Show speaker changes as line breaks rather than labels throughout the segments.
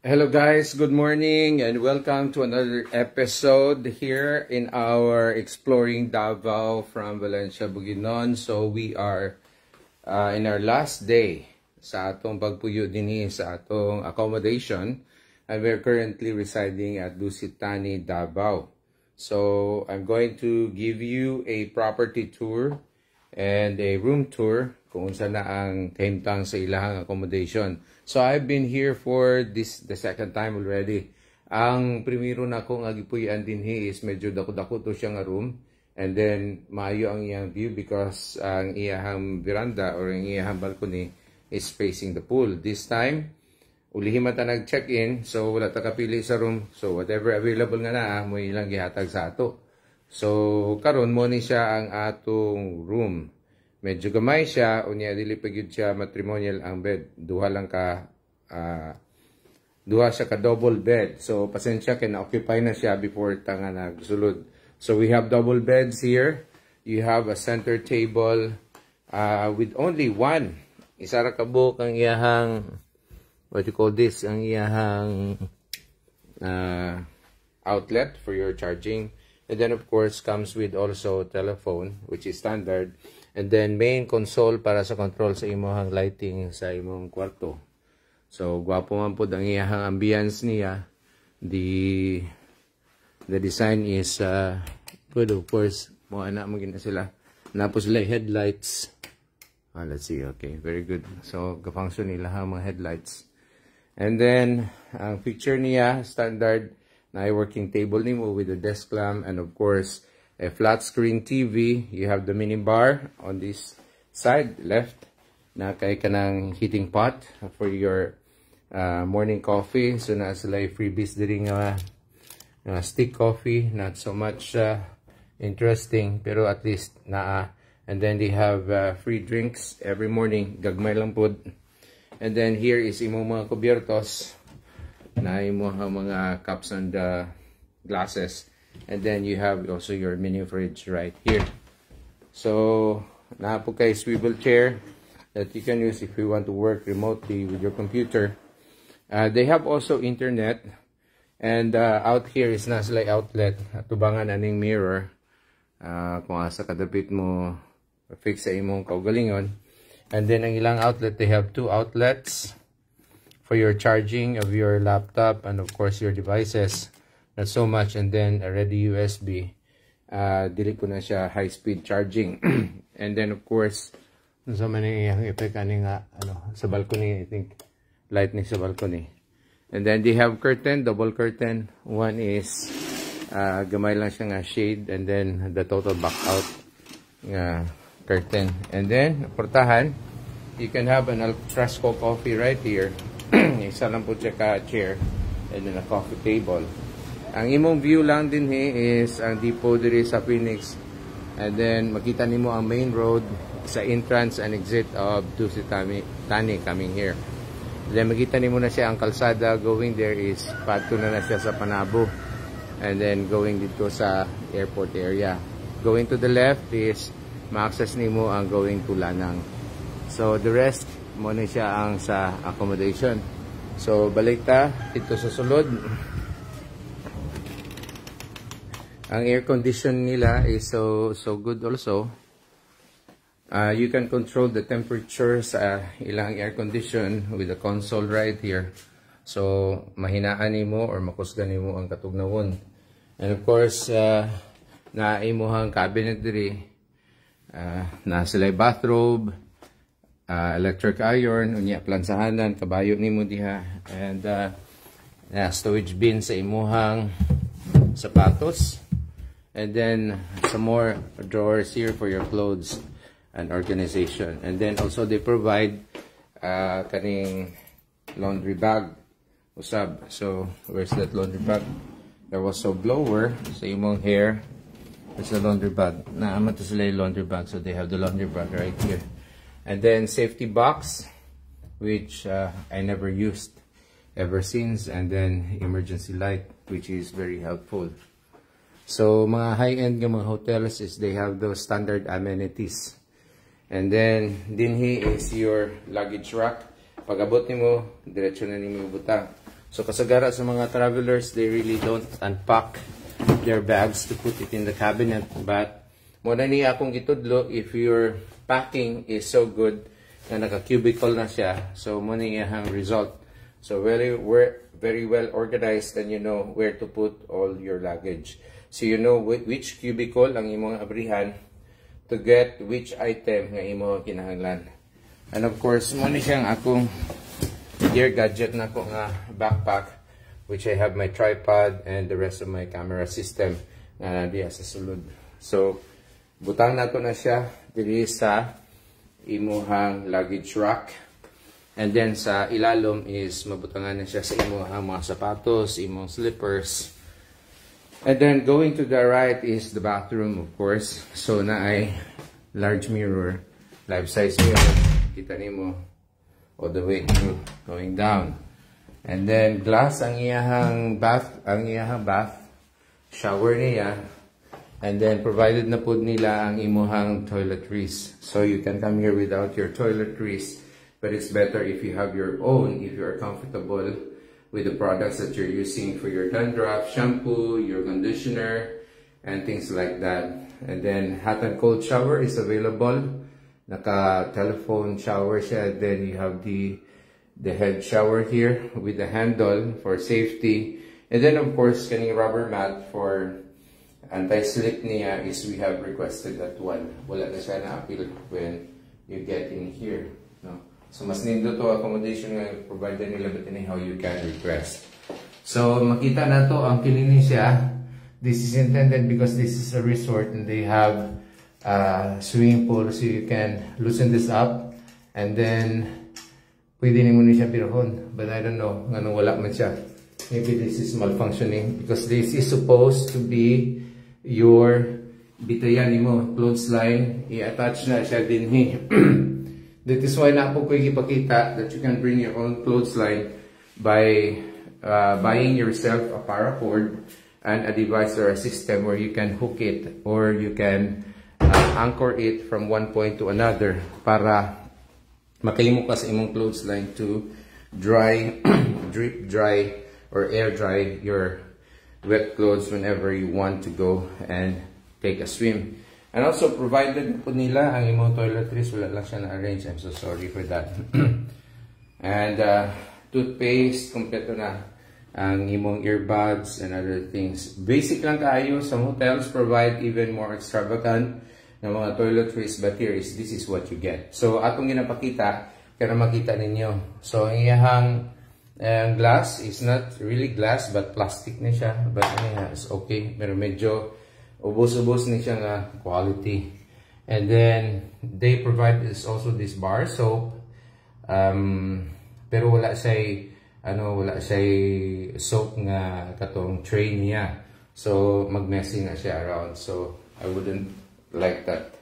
Hello guys, good morning and welcome to another episode here in our Exploring Davao from Valencia, Bukidnon. So we are in our last day sa atong pagpuyo dinhi sa atong accommodation, and we're currently residing at Dusitani, Davao. So I'm going to give you a property tour and a room tour kung saan na ang kahimtang sa ilahang accommodation. So I've been here for the second time already. Ang primero na kong agipuyan dinhi is medyo dako-dako to siya nga room, and then maayo ang iyang view because ang iyang veranda or ang iyang balcony is facing the pool. This time ulihim ta nag-check-in, so wala ta kapili sa room, so whatever available nga na mo ilang gihatag sa ato. So karon mo ni siya ang atong room. Medyo gamay siya, unya dili pa gyud siya matrimonial ang bed. Duha siya ka double bed. So pasensya kay na-occupy na siya before ta nga nagsulod. So we have double beds here. You have a center table with only one. Isa ra ka buok ang iyahang, what you call this, ang iyahang outlet for your charging. And then of course comes with also telephone, which is standard. And then main console para sa control sa imong lighting sa imong kwarto. So gwapo man pud ang iyang ambience niya. The design is good, of course. Mo ana mo gina sila. Napos sila headlights. Let's see. Okay, very good. So ga-function nila ang mga headlights. And then ang feature niya standard na working table nimo with the desk lamp, and of course a flat screen TV. You have the mini bar on this side left na kay kanang heating pot for your morning coffee. So na sila freebies diri nga stick coffee, not so much interesting pero at least naa. And then they have free drinks every morning, gagmay lang pud. And then here is imong mga kubiertos na imong mga cups and glasses. And then you have also your mini fridge right here. So na po kay swivel chair that you can use if you want to work remotely with your computer. They have also internet, and out here is na sila outlet, tubangan aning mirror kung asa kadapit mo fix sa imong kaugalingon. And then ang ilang outlet, they have two outlets for your charging of your laptop and of course your devices. Not so much. And then a ready USB. Dili ko na siya high-speed charging. And then of course, sa mani ang effect ani nga sa balcony, I think light ni sa balcony. And then they have curtain, double curtain. One is gamay lang siya nga shade, and then the total back out nga curtain. And then portahan, you can have an alfresco coffee right here. Isa lang po siya ka chair, and then a coffee table. Ang imong view lang din is ang depot diri sa Phoenix. And then makita nimo ang main road sa entrance and exit of Dusitani coming here. Then makita nimo na siya ang kalsada going there is padto na siya sa Panabo. And then going dito sa airport area. Going to the left is ma-access nimo ang going to Lanang. So the rest mo na siya ang sa accommodation. So balik ta dito sa sulod. Ang air condition nila is so good also. You can control the temperature sa ilang air condition with the console right here. So mahinaan nimo or makusgan nimo ang katugnawon. And of course, na imuhang cabinet diri. Na sila bathrobe, electric iron, unya plansahanan, kabayo nimo diha, and storage bin sa imuhang sapatos. And then some more drawers here for your clothes and organization. And then also they provide kaning laundry bag usab. So where's that laundry bag? There was a blower sa imong hair. There's a laundry bag. Naama to sila yung laundry bag, so they have the laundry bag right here. And then safety box, which I never used ever since. And then emergency light, which is very helpful. So mga high-end ng mga hotels is they have those standard amenities. And then dinhi is your luggage rack. Pag abot nimo, diretso na nimo butang. So kasagara sa mga travelers, they really don't unpack their bags to put it in the cabinet. But muna niya akong gitudlo, if your packing is so good na naka-cubicle na siya, so muna niya ang result. So very well organized, and you know where to put all your luggage. So you know which cubicle ang imong abrihan to get which item nga imong kinahanglan. And of course, muna siyang akong gear gadget na ko nga backpack, which I have my tripod and the rest of my camera system na diya sa sulod. So butang nato na siya diri sa imuhang luggage rack, and then sa ilalom is mabutangan na siya sa imuhang mga sapatos, imong slippers. And then going to the right is the bathroom, of course. So na ay large mirror, life size mirror, kita nimo all the way through going down. And then glass ang iyahang bath shower niya. And then provided na pud nila ang imuhang toiletries. So you can come here without your toiletries, but it's better if you have your own, if you are comfortable with the products that you're using for your dandruff, shampoo, your conditioner, and things like that. And then hot and cold shower is available. Naka-telephone shower siya. Then you have the head shower here with the handle for safety. And then of course, kaning rubber mat for anti-slip niya is we have requested that one. Wala na siya na-appeal when you get in here. No? So mas nindo to accommodation nga provided nila, but how you can request. So makita na to ang kinini siya. This is intended because this is a resort and they have swimming pool, so you can loosen this up and then pwede ni mo ni siya pirahon, but I don't know nga wala man siya. Maybe this is malfunctioning because this is supposed to be your bitayan mo clothesline, i-attach na siya din ni. That is why na po ko ipakita that you can bring your own clothesline by buying yourself a paracord and a device or a system where you can hook it or you can anchor it from one point to another para makahimo ka sa imong clothesline to dry, drip dry or air dry your wet clothes whenever you want to go and take a swim. And also provided po nila ang imong toiletries, wala lang siya na-arrange. I'm so sorry for that. And toothpaste, kompleto na ang imong earbuds and other things. Basic lang kaayo. Some hotels provide even more extravagant ng mga toiletries, but here is this is what you get. So atong ginapakita kaya makita ninyo. So ang iyahang glass is not really glass but plastic na siya, but it's okay, pero medyo ubos-ubos na siya nga quality. And then they provide is also this bar soap, pero wala siya soap nga katong tray niya, so magmessy na siya around. So I wouldn't like that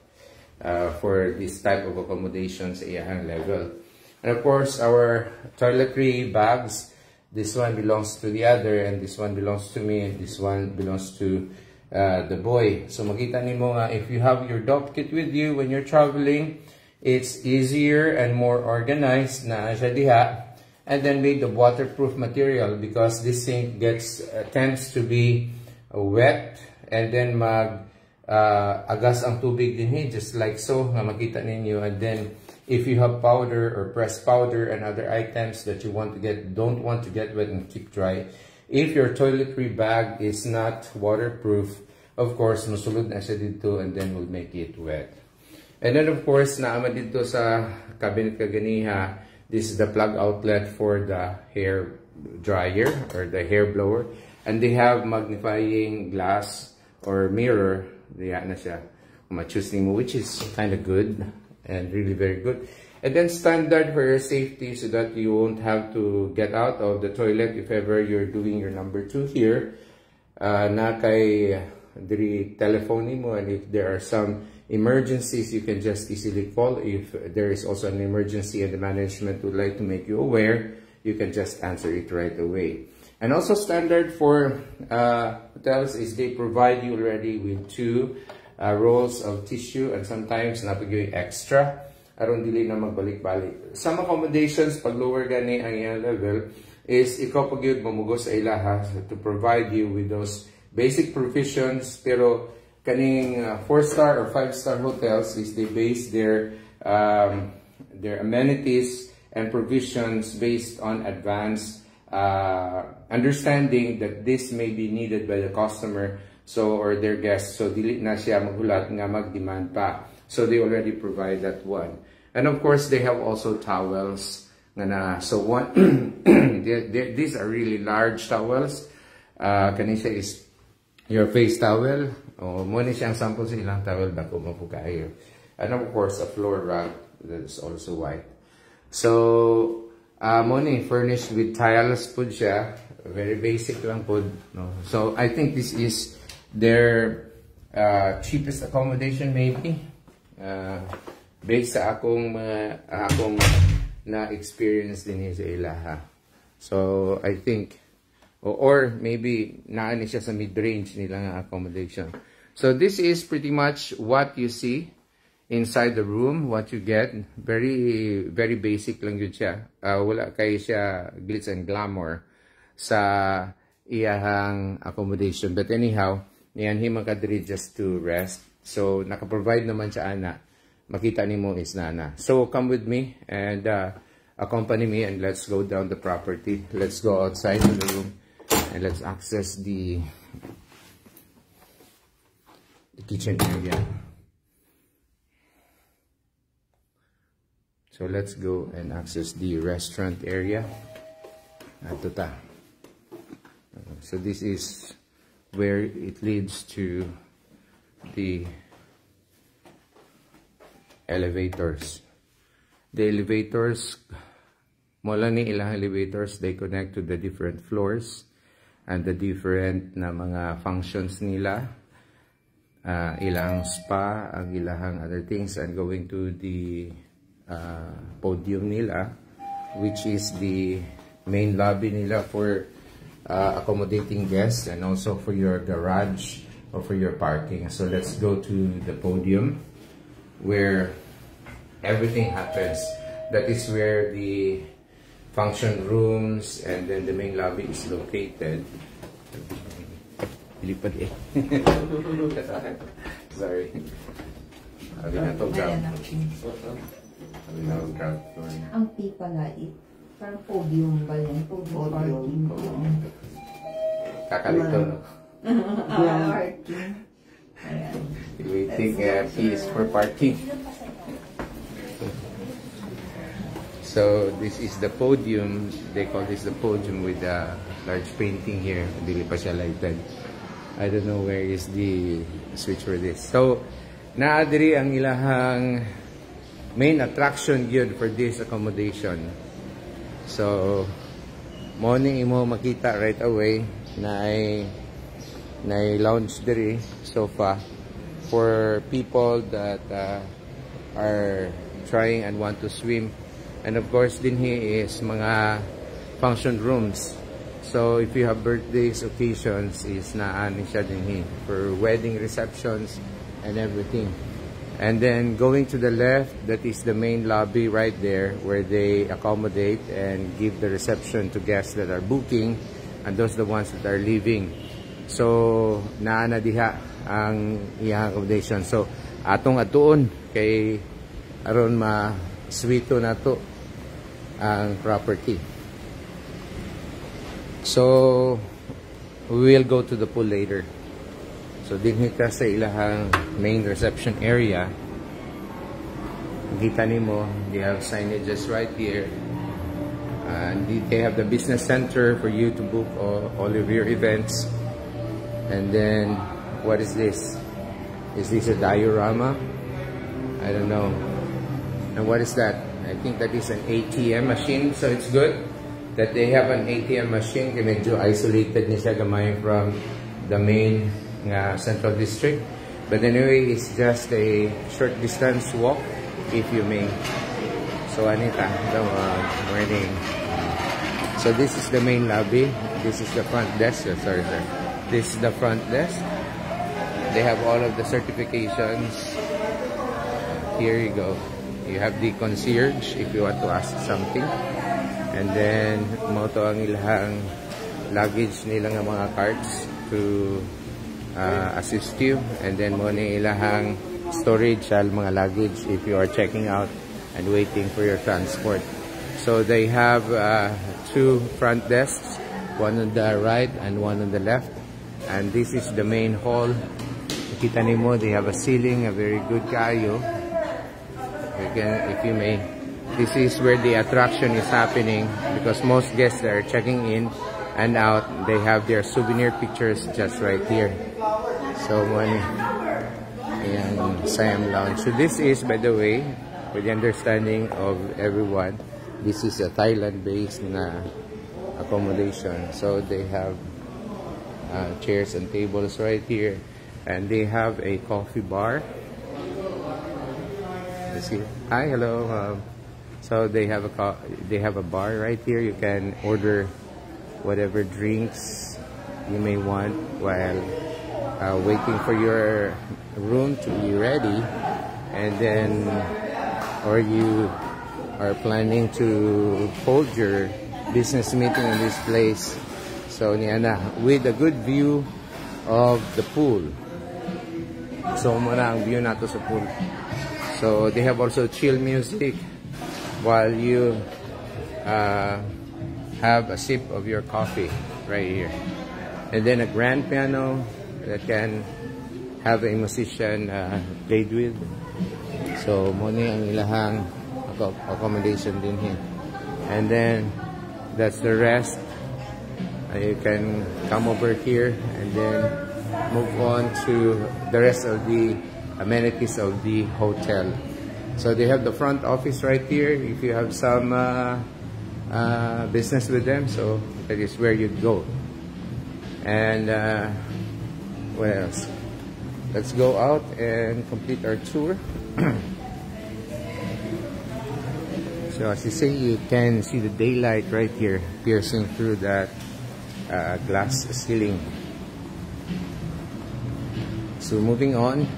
for this type of accommodation sa iyahang level. And of course our toiletry bags, this one belongs to the other and this one belongs to me and this one belongs to the boy. So makita nimo nga if you have your dope kit with you when you're traveling, it's easier and more organized na siya diha, and then made of waterproof material because this thing tends to be wet and then agas ang tubig din just like so nga makita ninyo. And then if you have powder or pressed powder and other items that you don't want to get wet and keep dry, if your toiletry bag is not waterproof, of course musulod na siya dito and then will make it wet. And then of course naama dito sa cabinet kaganiha, this is the plug outlet for the hair dryer or the hair blower, and they have magnifying glass or mirror. Diya na siya ma-choose mo, which is kind of good and really very good. And then standard for your safety so that you won't have to get out of the toilet if ever you're doing your number 2 here. Na kay diri telephone mo, and if there are some emergencies you can just easily call. If there is also an emergency and the management would like to make you aware, you can just answer it right away. And also standard for hotels is they provide you already with 2 rolls of tissue, and sometimes napagyoy extra aron dili na magbalik-balik. Some accommodations pag lower gani ang iyang level is ikaw pag yun mamugos sa ilaha to provide you with those basic provisions. Pero kaning 4-star or 5-star hotels is they base their amenities and provisions based on advanced understanding that this may be needed by the customer or their guests. So dili na siya maghulat nga mag-demand pa. So they already provide that one. And of course they have also towels. So one, these are really large towels. Kanisha is your face towel. Muna siyang sample sa ilang towel dako mapukayo. And of course a floor rug that is also white. So muna furnished with tiles po siya. Very basic lang po. No? So I think this is their cheapest accommodation maybe. Based sa akong na-experience din sa ilaha. So, I think, or maybe naani siya sa mid-range nilang accommodation. So, this is pretty much what you see inside the room, what you get. Very, very basic lang yun siya. Wala kayo siya glitz and glamour sa iyahang accommodation. But anyhow, yan himakadiri just to rest. So, nakaprovide naman siya ana. Makita ni mo is nana. So come with me and accompany me and let's go down the property. Let's go outside of the room and let's access the kitchen area. So let's go and access the restaurant area. Ato ta. So this is where it leads to the elevators. The elevators, mula ni ilang elevators, they connect to the different floors and the different na mga functions nila. Ilang spa, ang ilahang other things, and going to the podium nila, which is the main lobby nila for accommodating guests and also for your garage or for your parking. So let's go to the podium where everything happens. That is where the function rooms and then the main lobby is located. Lipad eh. Sorry.
Ang P pala, parang podium ba yan? Podium parking.
Kakalito, no?
Parking.
Waiting P is for parking. So this is the podium. They call this the podium with a large painting here. Dili pa siya lighted. I don't know where is the switch for this. So naadiri ang ilahang main attraction yun for this accommodation. So morning imo makita right away na lounge diri sofa for people that are trying and want to swim. And of course din here is mga function rooms. So if you have birthdays, occasions, is naani siya din here for wedding receptions and everything. And then going to the left, that is the main lobby right there where they accommodate and give the reception to guests that are booking, and those are the ones that are leaving. So naana diha ang iyang accommodation. So atong atuon kay aron ma-sweeto nato ang property. So we will go to the pool later. So dinhi ta sa ilahang main reception area. Kita nimo, they have signages right here. And they have the business center for you to book all of your events. And then what is this? Is this a diorama? I don't know. And what is that? I think that is an ATM machine. So it's good that they have an ATM machine. Medyo isolated niya siya gamay from the main central district. But anyway, it's just a short distance walk, if you may. So Anita, morning. So this is the main lobby. This is the front desk. Sorry, sir. This is the front desk. They have all of the certifications. Here you go. You have the concierge if you want to ask something. And then mo to ang ilahang luggage nila nga mga carts to assist you. And then mo ni ilahang storage sa mga luggage if you are checking out and waiting for your transport. So they have 2 front desks, one on the right and one on the left. And this is the main hall. Kita nimo, they have a ceiling, a very good kayo. If you may, this is where the attraction is happening because most guests that are checking in and out, they have their souvenir pictures just right here. So ayan, Siam Lounge. So this is, by the way, with the understanding of everyone, this is a Thailand-based accommodation. So they have chairs and tables right here, and they have a coffee bar. Let's see. Hi, hello. So they have a bar right here. You can order whatever drinks you may want while waiting for your room to be ready, and then or you are planning to hold your business meeting in this place. So niana with a good view of the pool. So muna ang view nato sa pool. So they have also chill music while you have a sip of your coffee right here. And then a grand piano that can have a musician played with. So muna ang ilahang accommodation din here. And then that's the rest. You can come over here and then move on to the rest of the amenities of the hotel. So they have the front office right here if you have some business with them, so that is where you'd go. And what else? Let's go out and complete our tour. So as you see, you can see the daylight right here piercing through that glass ceiling. So moving on,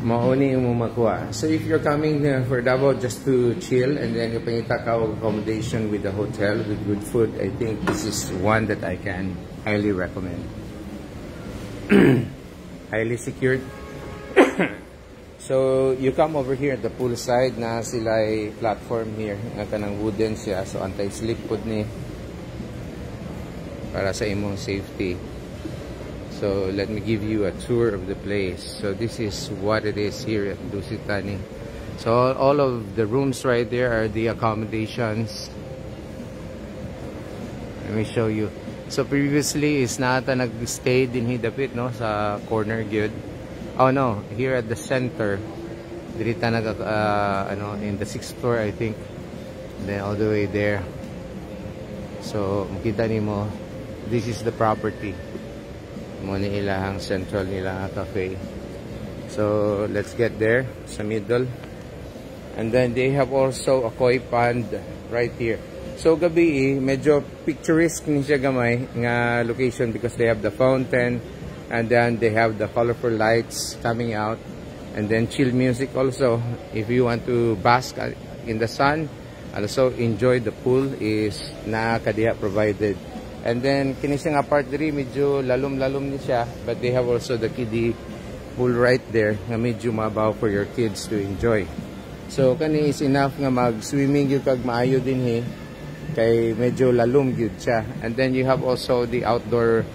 mauni yung makuha. So if you're coming for Davao just to chill and then you pangita ka accommodation with the hotel with good food, I think this is one that I can highly recommend. Highly secured. So you come over here at the pool side na sila platform here nga kanang wooden siya, so anti-slip pud ni para sa imong safety. So let me give you a tour of the place. So this is what it is here at Dusit Thani. So all of the rooms right there are the accommodations. Let me show you. So previously is nata nag-stay din hidapit no sa corner gyud. Oh no, here at the center. Dirita nag in the 6th floor I think. Then all the way there. So makita nimo, this is the property. Muna ilahang central nila cafe. So let's get there sa middle. And then they have also a koi pond right here. So gabi medyo picturesque ni siya gamay nga location because they have the fountain and then they have the colorful lights coming out and then chill music also if you want to bask in the sun and also enjoy the pool is kadiha provided. And then kini siya nga part diri medyo lalom-lalom ni siya, but they have also the kiddie pool right there nga medyo mabaw for your kids to enjoy. So kani is enough nga mag-swimming gyud kag maayo dinhi kay medyo lalom gyud siya. And then you have also the outdoor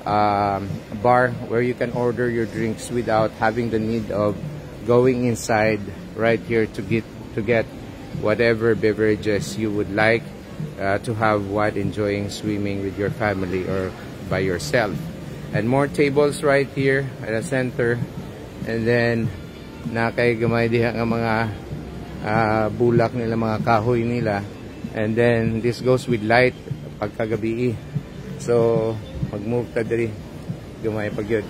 bar where you can order your drinks without having the need of going inside right here to get whatever beverages you would like to have while enjoying swimming with your family or by yourself. And more tables right here at the center. And then nakay gamay diha nga mga bulak nila, mga kahoy nila. And then this goes with light pagkagabi. So mag-move ta diri gamay pagyud.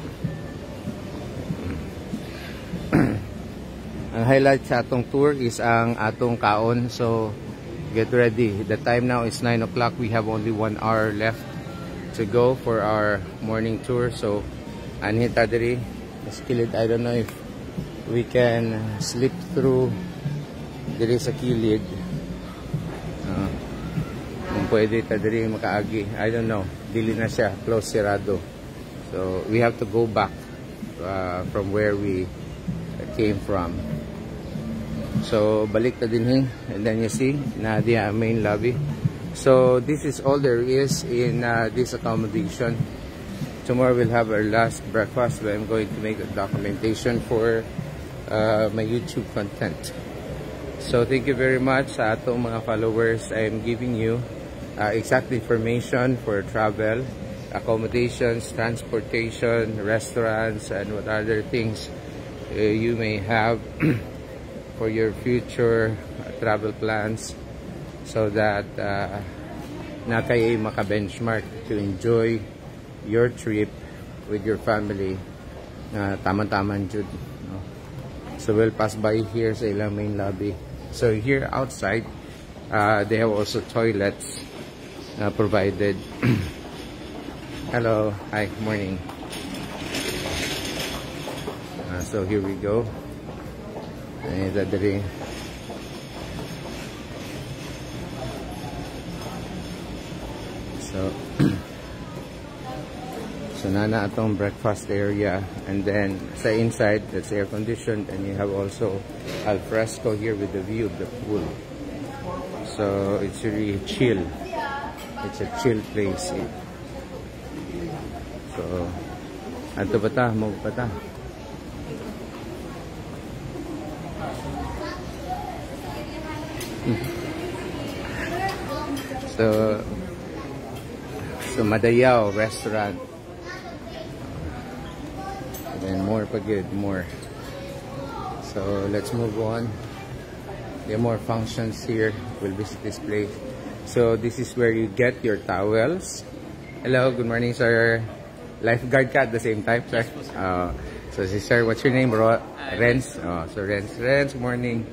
Ang highlight sa atong tour is ang atong kaon. So get ready. The time now is 9 o'clock. We have only 1 hour left to go for our morning tour. So anhita diri skillet. I don't know if we can slip through diri sa kilid. kung pwede ta diri makaagi. I don't know, dili na siya, close, sirado. So we have to go back from where we came from. So balik ta din, and then you see na the main lobby. So this is all there is in this accommodation. Tomorrow we'll have our last breakfast where I'm going to make a documentation for my YouTube content. So thank you very much sa atong mga followers. I am giving you exact information for travel, accommodations, transportation, restaurants, and what other things you may have for your future travel plans, so that na kayo maka-benchmark to enjoy your trip with your family. Taman-taman jud, no? So we'll pass by here sa ilang main lobby. So here outside, they have also toilets provided. Hello, hi, morning. So here we go. So nana atong breakfast area, and then sa inside that's air conditioned, and you have also al fresco here with the view of the pool. So it's really chill. It's a chill place here. So ato bata mo bata. So Madayao restaurant. And more pagid, more. So let's move on. There are more functions here. We'll visit this place. So this is where you get your towels. Hello, good morning, sir. Lifeguard ka at the same time, sir. So sir, what's your name, bro? Renz. So Renz, morning.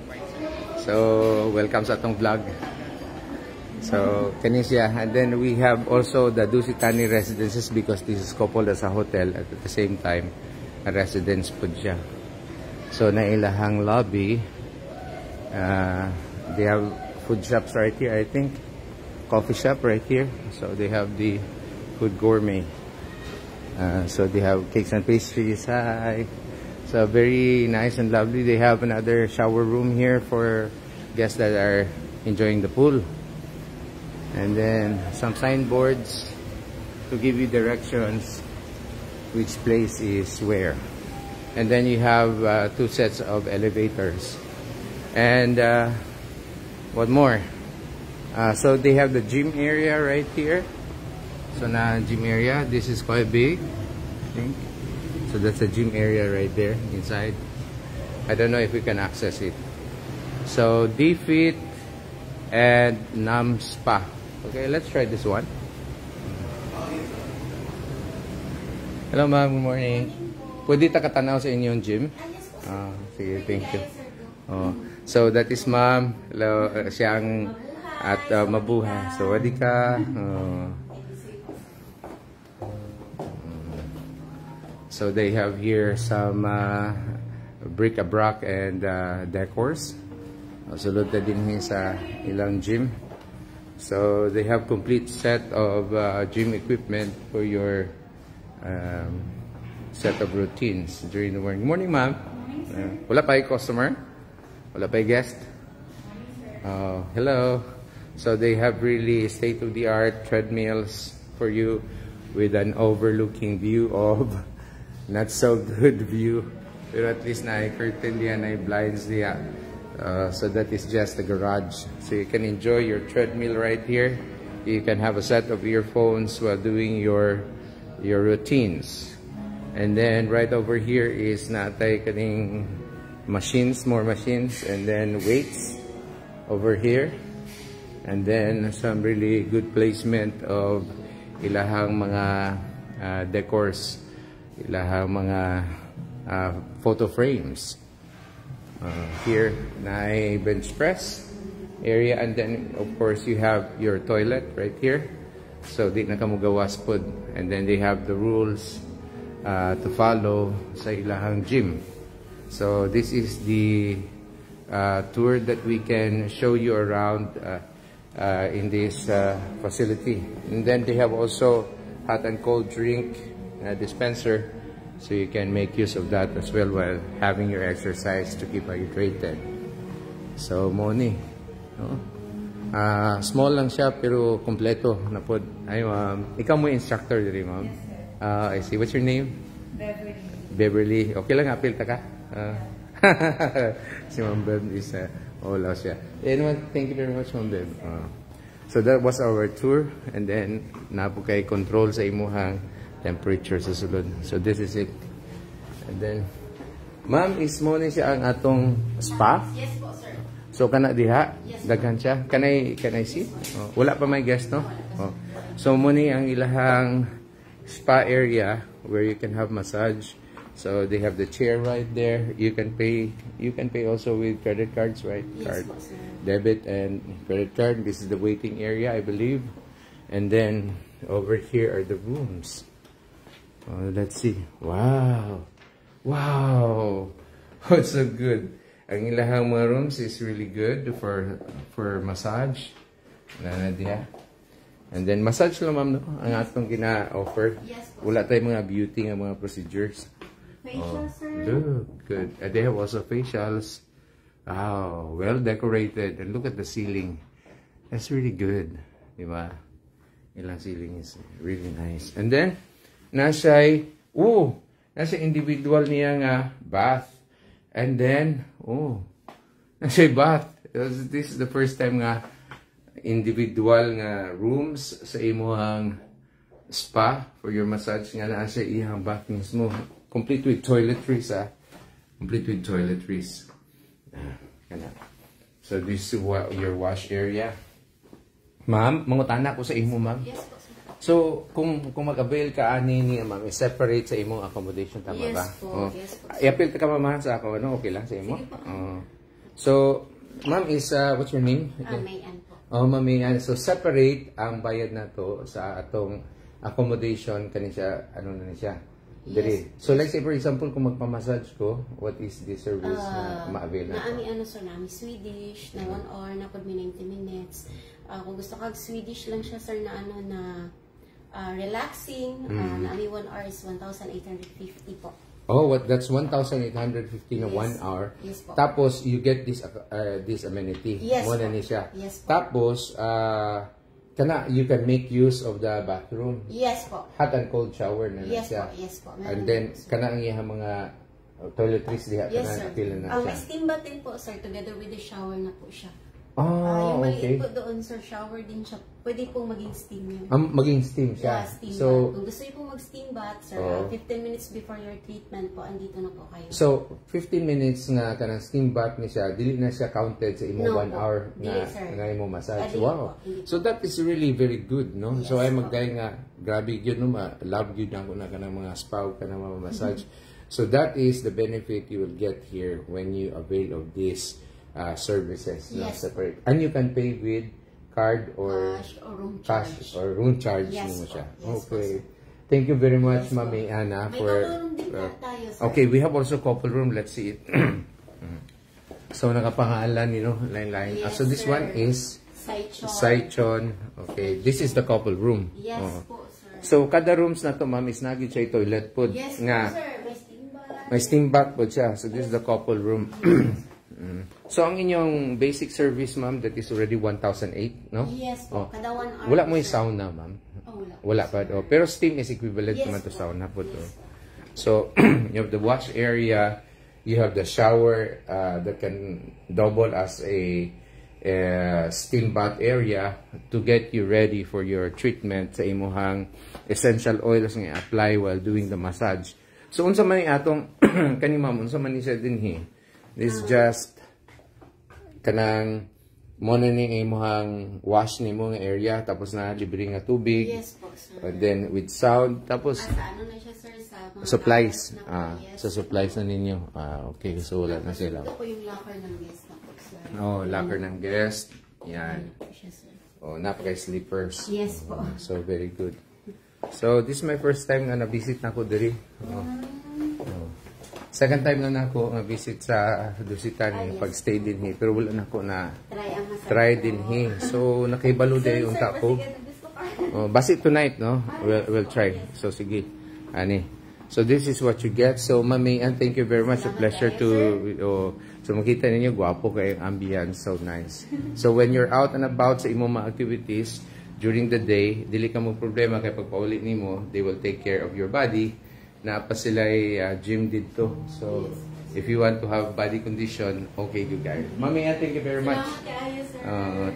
So welcome sa atong vlog. So kanisya, and then we have also the Dusitani residences, because this is coupled as a hotel at the same time. A residence po siya. So na ilahang lobby, they have food shops right here, I think. Coffee shop right here. So they have the food gourmet. So they have cakes and pastries. Hi. So very nice and lovely. They have another shower room here for guests that are enjoying the pool. And then some signboards to give you directions which place is where. And then you have 2 sets of elevators. And what more? So they have the gym area right here. So na gym area, this is quite big, I think. So that's the gym area right there inside. I don't know if we can access it. So D-Fit and Nam Spa. Okay, let's try this one. Hello ma'am, good morning. Pwede ta katanaw sa inyong gym? Sige, thank you. So that is ma'am. Hello, siyang at mabuhay. So wadi ka. So they have here some bric-a-brac and decors. Sulod na din sa ilang gym. So they have complete set of gym equipment for your set of routines during the morning. Morning, ma'am. Wala pa customer? Wala pa guest? Hello. So they have really state-of-the-art treadmills for you with an overlooking view of not so good view. Pero at least na curtain diyan, na blinds diyan. So that is just the garage. So you can enjoy your treadmill right here. You can have a set of earphones while doing your routines. And then right over here is natay kaning machines, more machines, and then weights over here. And then some really good placement of ilahang mga decors, ilahang mga photo frames. Here na bench press area, and then of course you have your toilet right here. So di na kamo gawas pod, and then they have the rules to follow sa ilahang gym. So this is the tour that we can show you around in this facility. And then they have also hot and cold drink dispenser, so you can make use of that as well while having your exercise to keep hydrated. So money, no? Small lang siya pero kompleto na pod. Ay ma'am, ikaw mo instructor diri ma'am. I see. What's your name?
Beverly.
Beverly. Okay lang apil ta ka. Si Ma'am Bev is wala siya. Anyway, thank you very much Ma'am Bev. So that was our tour, and then napo kay control sa imuhang temperature sa sulod. So this is it. And then ma'am, is mo ni siya ang atong spa?
Yes po, sir.
So kana diha, daghan siya. Can I see? Oh, wala pa may guest no? Oh. So mo ni ang ilahang spa area where you can have massage. So they have the chair right there. You can pay also with credit cards, right?
Yes,
Card,
sir.
debit and credit card. This is the waiting area, I believe. And then over here are the rooms. Let's see. Wow. Wow. Oh, it's so good. Ang ilahang mga rooms is really good for massage. And then massage lang ma'am no? Ang atong gina-offer.
Yes,
Wala tayong mga beauty nga mga procedures.
Facial, sir.
Look, good. And they have also facials. Wow, well decorated. And look at the ceiling. That's really good. Diba? Ilang ceiling is really nice. And then, nasa individual niya nga bath. And then, nasa bath. This is the first time nga individual nga rooms sa imuhang spa for your massage nga nasa iyang bath mismo. Complete with toiletries, Complete with toiletries. So this is your wash area. Ma'am, mangutana ko sa imo, ma'am.
Yes po, sir.
So, kung mag-avail ka ani ni ma'am, separate sa imong accommodation, tama
Yes
ba?
po, yes po.
I-appeal ka ma'am sa ako, ano? Okay lang sa imo?
Sige po.
So, ma'am is, what's your name?
Mayan po.
Ma'am Mayan. So, separate ang bayad na to sa atong accommodation kanisya, ano na siya? Diri. So, like say for example, kung magpamassage ko, what is the service na ma-avail na to?
Naami sir, naami Swedish, na 1 hour, na pag may 90 minutes. Kung gusto kag Swedish lang siya sir na relaxing, naami 1 hour is 1,850 po.
Oh, that's 1,850 na 1 hour.
Yes po.
Tapos, you get this amenity.
Yes
Mo na
po.
ni siya.
Yes po.
Tapos, you can make use of the bathroom.
Yes po.
Hot and cold shower na
Yes
siya.
po, yes po. Meron
And then,
po, sir.
ang iyang mga toiletries diha,
Yes
kana
sir.
pila na
May
siya.
steam bath din po sir, together with the shower na po siya.
Oh,
Yung
okay.
maliit po doon sir, shower din siya. Pwede pong maging steam yun.
Maging steam siya.
Yeah, steam bath.
So,
Kung gusto niyo po mag-steam bath, sir,
Oo.
15 minutes before your treatment po, andito na po kayo.
so 15 minutes nga kanang steam bath ni siya, dili na siya counted sa imo
No
1
po.
hour
Dili,
na
sir.
imo massage.
Dili
Wow.
po, dili po.
So that is really very good, no?
Yes
So ay
po.
magday nga grabe gyud no, love gyud ako na kanang mga spa ug kanang mga massage. So that is the benefit you will get here when you avail of these services, no?
Yes.
Separate. And you can pay with card or
Cash or room
cash
charge.
or room charge
Yes
mo
po.
siya.
Yes po,
Okay.
sir.
Thank you very much,
Yes po.
Mami Ana,
May
for
couple room din tayo, sir.
okay, we have also couple room. Let's see it. So nakapangalan, line.
Yes,
So this
sir.
one is
Saichon.
Saichon. Okay, this is the couple room.
Yes
Oh.
po, sir.
So kada rooms na to, ma'am, is nagid siya toilet pod
Yes
nga.
po, sir. May steam bath.
May steam bath pod siya. So this is the couple room. So ang inyong basic service, ma'am, that is already 1,008, no?
Yes po.
Oh.
Kada 1 hour.
Wala mo
po,
yung
sir.
sauna, ma'am.
Oh, wala.
Wala pa. Oh. Pero steam is equivalent
Yes
naman to
po.
sauna po.
Yes
Oh.
po.
So, you have the wash area, you have the shower that can double as a steam bath area to get you ready for your treatment sa imuhang essential oils nga apply while doing the massage. So, unsa man ni atong kani ma'am, unsa man ni siya dinhi? This just kanang mo na ni imuhang wash ni mo nga area tapos na libre nga tubig.
Yes po, sir.
And then with sound tapos
Sa ano na siya, sir? Sa mga
supplies.
lockers na po. Yes.
Sa supplies na ninyo. Okay. So, wala na sila.
Ito po yung locker ng guest na po, sir.
Oh, locker ng guest. Yan.
Ano po siya, sir.
Oh, napaka-sleepers.
Yes po.
So, very good. So, this is my first time nga na-visit na ako diri. Oh. Second time na ako nga visit sa Dusitan, pag-stay din here. Pero wala na ako na
Try ang massage.
try din he. So nakahibalo din yung tako. Basi tonight, no? We'll try. So sige. Ani. So this is what you get. So Mami, and thank you very much. A pleasure to so makita ninyo gwapo kay ambience, so nice. So when you're out and about sa imong mga activities during the day, dili ka mo problema kay pagpauli nimo, they will take care of your body. Na pa sila gym dito. So if you want to have body condition, okay you guys. Mami, thank you very much.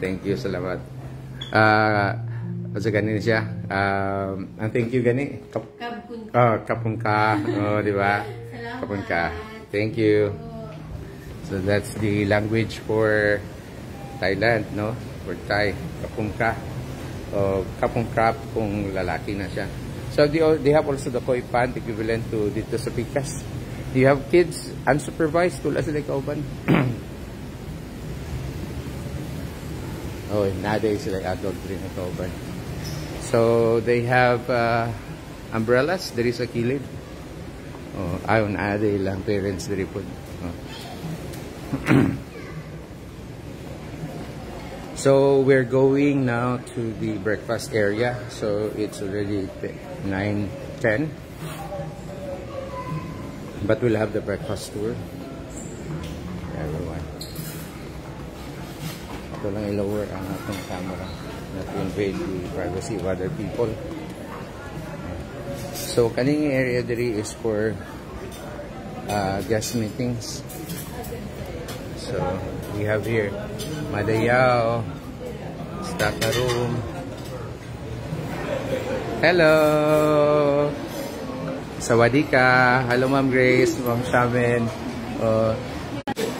Thank you, salamat. Sa ganin siya. Ang thank you gani. Kapun ka. Di ba? Kapun ka. Thank you. So that's the language for Thailand, no? For Thai. Kapun ka. Kapun ka kung lalaki na siya. So they have also the koi pan equivalent to dito sa Pikas. Do you have kids unsupervised? Tula sila kauban? Nowadays sila adult rin na kauban. So they have umbrellas. There is a kilid. Ayon ade lang parents diri po. So we're going now to the breakfast area. So it's already 9:10. But we'll have the breakfast tour. Everyone. Ito lang i-lower ang ating camera. Not to invade the privacy of other people. So, kaning area diri is for guest meetings. So, we have here Madayao, Staka Room. Hello! Sawadika! Hello, Ma'am Grace, Ma'am Shaman.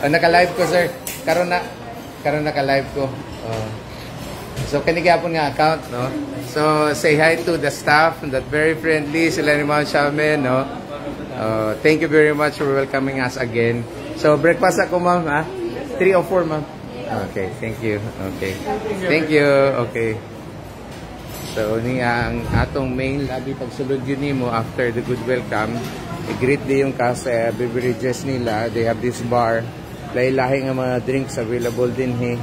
Naka-live ko, sir. Karon naka-live ko. So, kanigapon nga account, no? So, say hi to the staff, that very friendly, sila ni Ma'am Shaman, no? Thank you very much for welcoming us again. So, breakfast ako, Ma'am, ha? 3 or 4, Ma'am? Okay, thank you. Okay. Thank you. Okay. So, ni ang atong main lobby pagsulod yun nimo after the good welcome, i-greet din yung ka sa beverages nila. They have this bar. Lahi-lahi nga mga drinks available din he.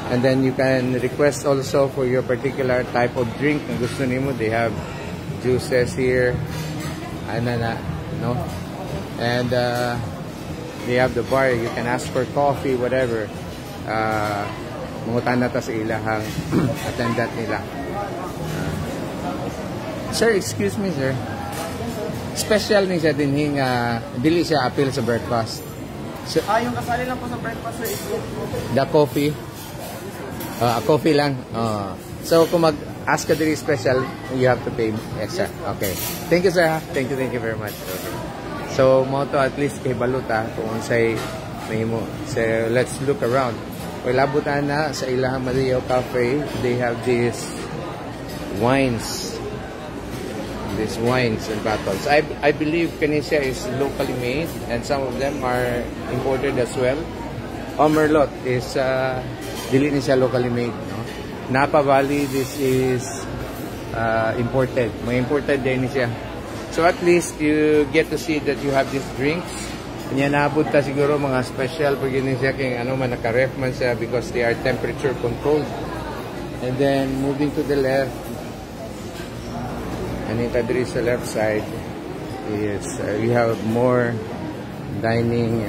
And then you can request also for your particular type of drink na gusto nimo. They have juices here. No? And they have the bar. You can ask for coffee, whatever. Mungutan na ta sa ilahang attendant nila. Sir, excuse me, sir. Special ni siya din hing dili siya appeal sa breakfast. So,
yung kasali lang po sa breakfast, sir, is
the coffee. Coffee lang. So, kung mag-ask ka diri special, you have to pay extra. Okay. Thank you, sir. Thank you very much. Okay. So, mo to at least kay baluta kung unsay mahimo. So, let's look around. Well, abutan na sa ilahang Madayao Cafe. They have these wines. These wines and bottles. I believe Canisia is locally made and some of them are imported as well. Merlot is dili ni siya locally made, no? Napa Valley, this is imported. May imported din ni siya. So at least you get to see that you have these drinks. Kanya naabot ta siguro mga special pag yun siya kaya ano man naka-ref man siya because they are temperature controlled. And then moving to the left, and in sa left side is you have more dining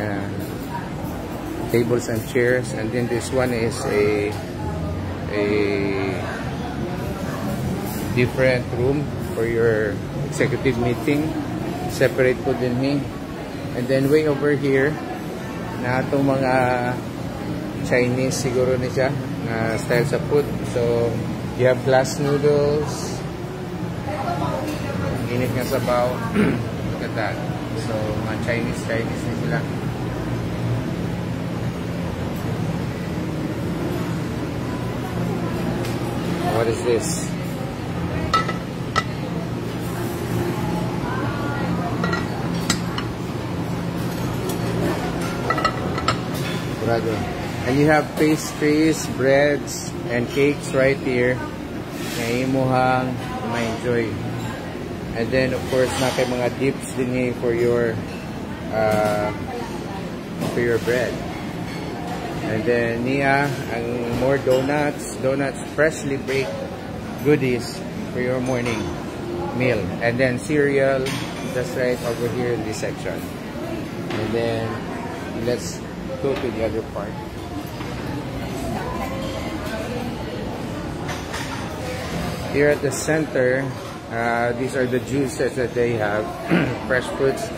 tables and chairs, and then this one is a different room for your executive meeting, separate po din he. And then way over here na itong mga Chinese siguro ni siya na style sa food. So you have glass noodles, init nga sabaw. Look at that. So, mga Chinese na sila. What is this? And you have pastries, breads, and cakes right here na imuhang ma-enjoy. And then, of course, nakay mga dips din for your bread. And then Nia, ang more donuts, freshly baked goodies for your morning meal. And then cereal, just right over here in this section. And then let's go to the other part. Here at the center, these are the juices that they have. Fresh fruits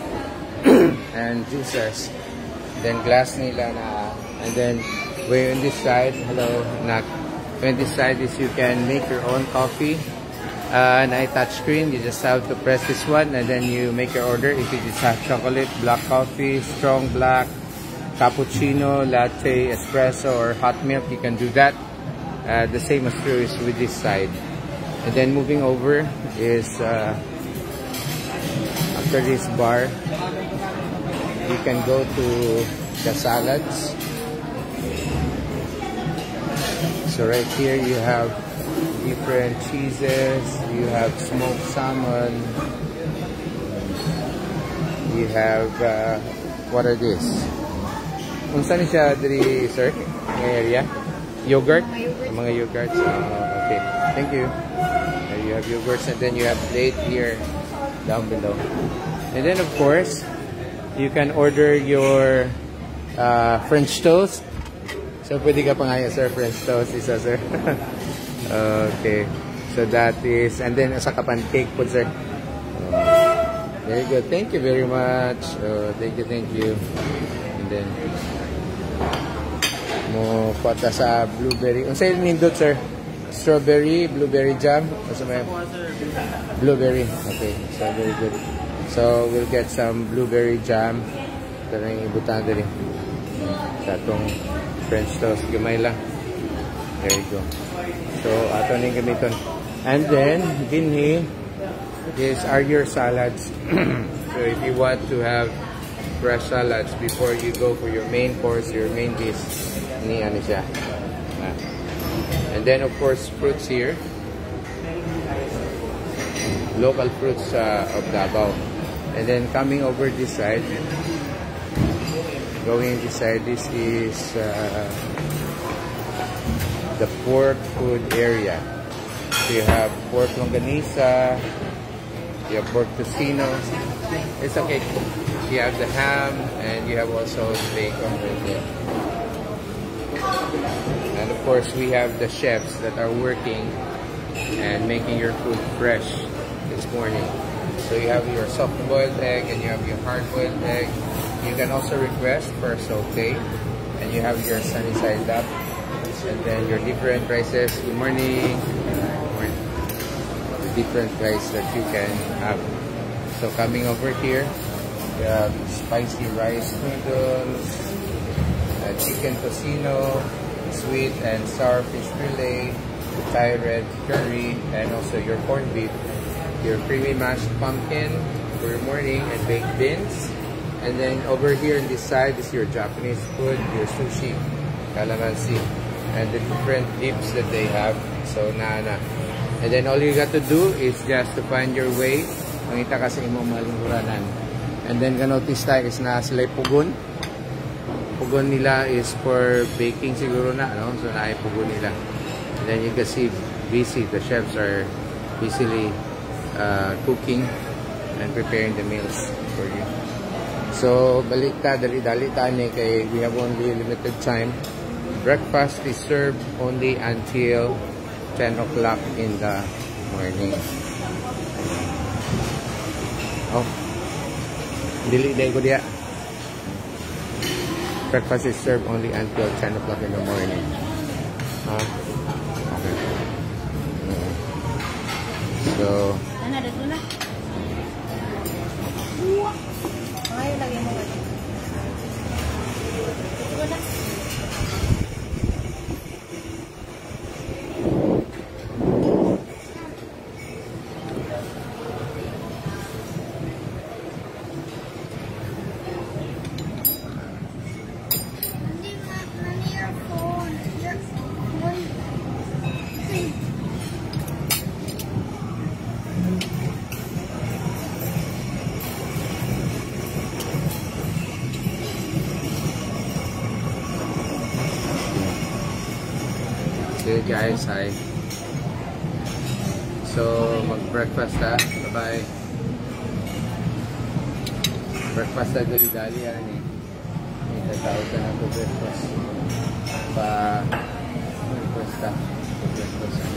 and juices. Then glass nila na. And then we're on this side. Hello, Nak. On this side is you can make your own coffee. And I touch screen. You just have to press this one and then you make your order. If it is hot chocolate, black coffee, strong black, cappuccino, latte, espresso, or hot milk, you can do that. The same as true is with this side. And then moving over is after this bar, you can go to the salads. So right here you have different cheeses, you have smoked salmon, you have what are this? Kung saan siya diri, sir? Ng area? Yogurt? Mga yogurts. Okay. Thank you. You have yogurts and then you have plate here down below. And then of course, you can order your French toast. So pwede ka pa nga yun, sir, French toast isa, sir. Okay. So that is, and then sa pancake po, sir. Very good. Thank you very much. Thank you. And then mo pata sa blueberry. Unsa yung nindot, sir? Strawberry, blueberry jam. What's the blueberry. Okay, so very good. So we'll get some blueberry jam. Ito na yung ibutan din. Sa itong French toast. Gamay lang. There you go. So ato na yung gamiton. And then, dinhi are your salads. So if you want to have fresh salads before you go for your main course, your main dish, ni ano siya. And then of course fruits here, local fruits of Davao. And then coming over this side, going this side, this is the pork food area. So you have pork longanisa, you have pork tocino. It's okay. You have the ham and you have also bacon right there. And of course, we have the chefs that are working and making your food fresh this morning. So you have your soft-boiled egg and you have your hard-boiled egg. You can also request for a saute. And you have your sunny side up. And then your different rices. Good morning. The different rice that you can have. So coming over here, you have spicy rice noodles, chicken tocino, sweet and sour fish fillet, Thai red curry, and also your corned beef, your creamy mashed pumpkin for your morning, and baked beans. And then over here on this side is your Japanese food, your sushi, calamansi, and the different dips that they have. So nana. And then all you got to do is just to find your way. Mangita ka sa imong malingkuranan. And then ganotis tayo is na sila pugon. Pugon nila is for baking siguro na, no? So na pugon nila. And then you can see busy, the chefs are busily cooking and preparing the meals for you. So balik ta, dali-dali tani kay we have only limited time. Breakfast is served only until 10 o'clock in the morning. Oh, dili ko diya. Breakfast is served only until 10 o'clock in the morning. Okay. So, Hey guys, hi. So, mag-breakfast ha. Bye-bye. Breakfast na dali-dali yan eh. May tatawag ka na to breakfast. Breakfast ha. Breakfast ha.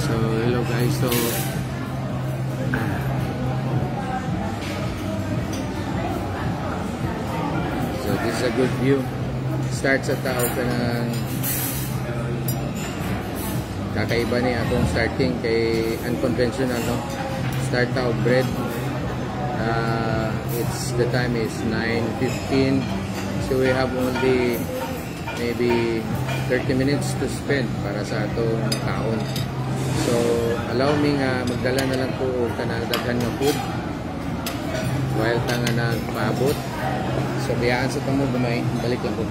So, hello guys. So this is a good view. Start sa tao ka ng kakaiba ni akong starting kay unconventional, no? Start tao bread. The time is 9:15. So we have only maybe 30 minutes to spend para sa atong kaon. So, allow me nga magdala na lang po kanagdaghan nga food while ta nga nagpaabot. So, biyaan sa tamo gamay, balik lang po.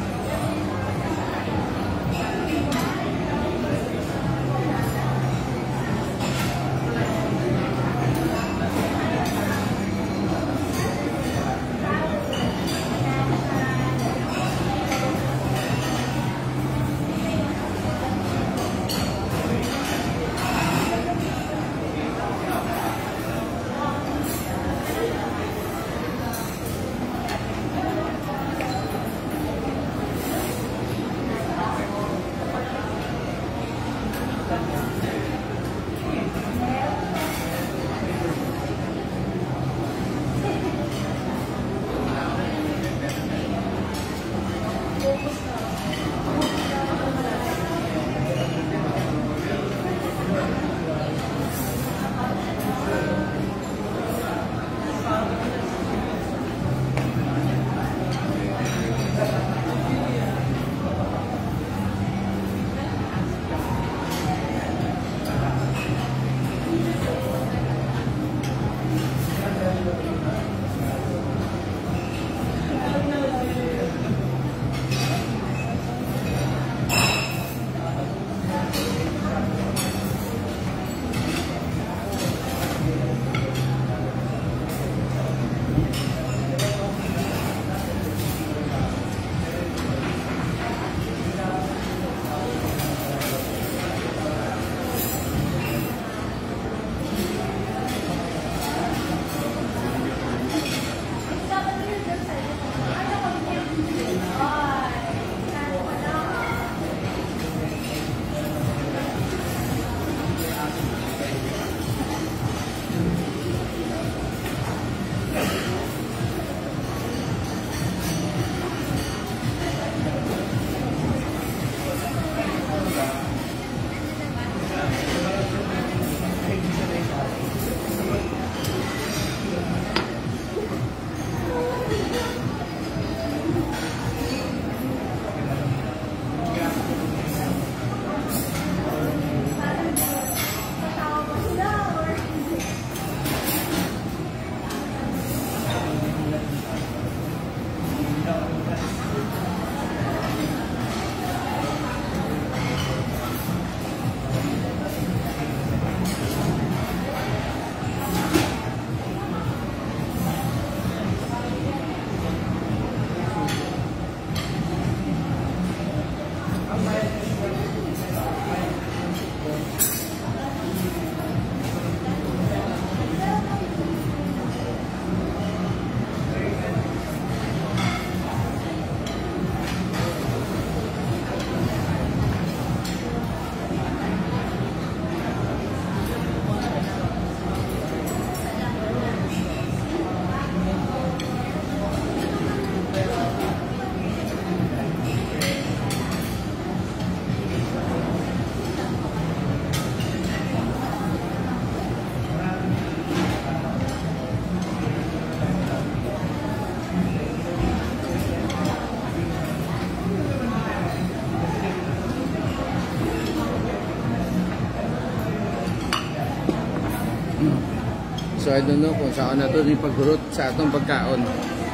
So I don't know kung saan na ito ipagurot sa atong pagkaon.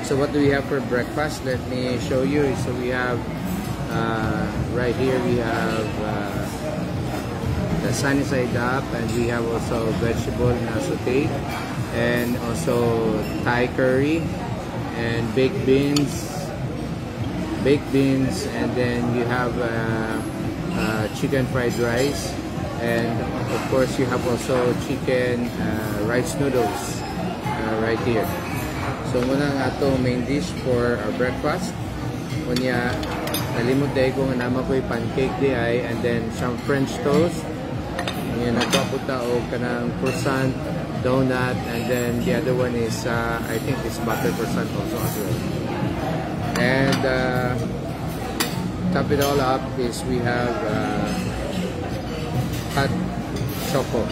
So what do we have for breakfast? Let me show you. So we have right here we have the sunny side up, and we have also vegetable na sauté, and also Thai curry and baked beans, and then you have chicken fried rice, and of course you have also chicken rice noodles right here. So muna ang ato main dish for our breakfast. Kunya nalimot day ko nga nama ko'y pancake di ay, and then some French toast. Kunya nagpaputa o kanang croissant, donut, and then the other one is I think it's butter croissant also as well. And top it all up is we have hot choco.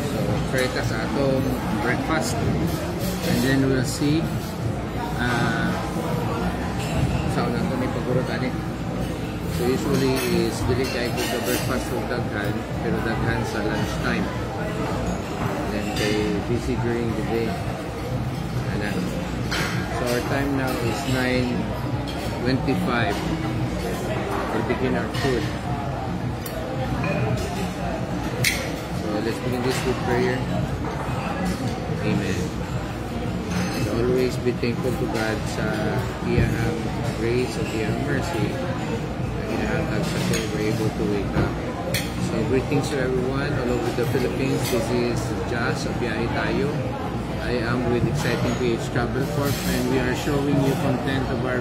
So try ka sa atong breakfast, and then we'll see saan nato ni pagurot ani. So usually is dili kay ko sa breakfast o daghan, pero daghan sa lunch time. Then kay busy during the day. Anan. So our time now is 9:25. We'll begin our food. So let's begin this with prayer. Amen. And always be thankful to God sa iyang grace o iyang mercy. Inahatag sa kung we're able to wake up. So greetings to everyone all over the Philippines. This is Jazz of Biyahe Tayo. I am with Exciting PH Travel Corp, and we are showing you content of our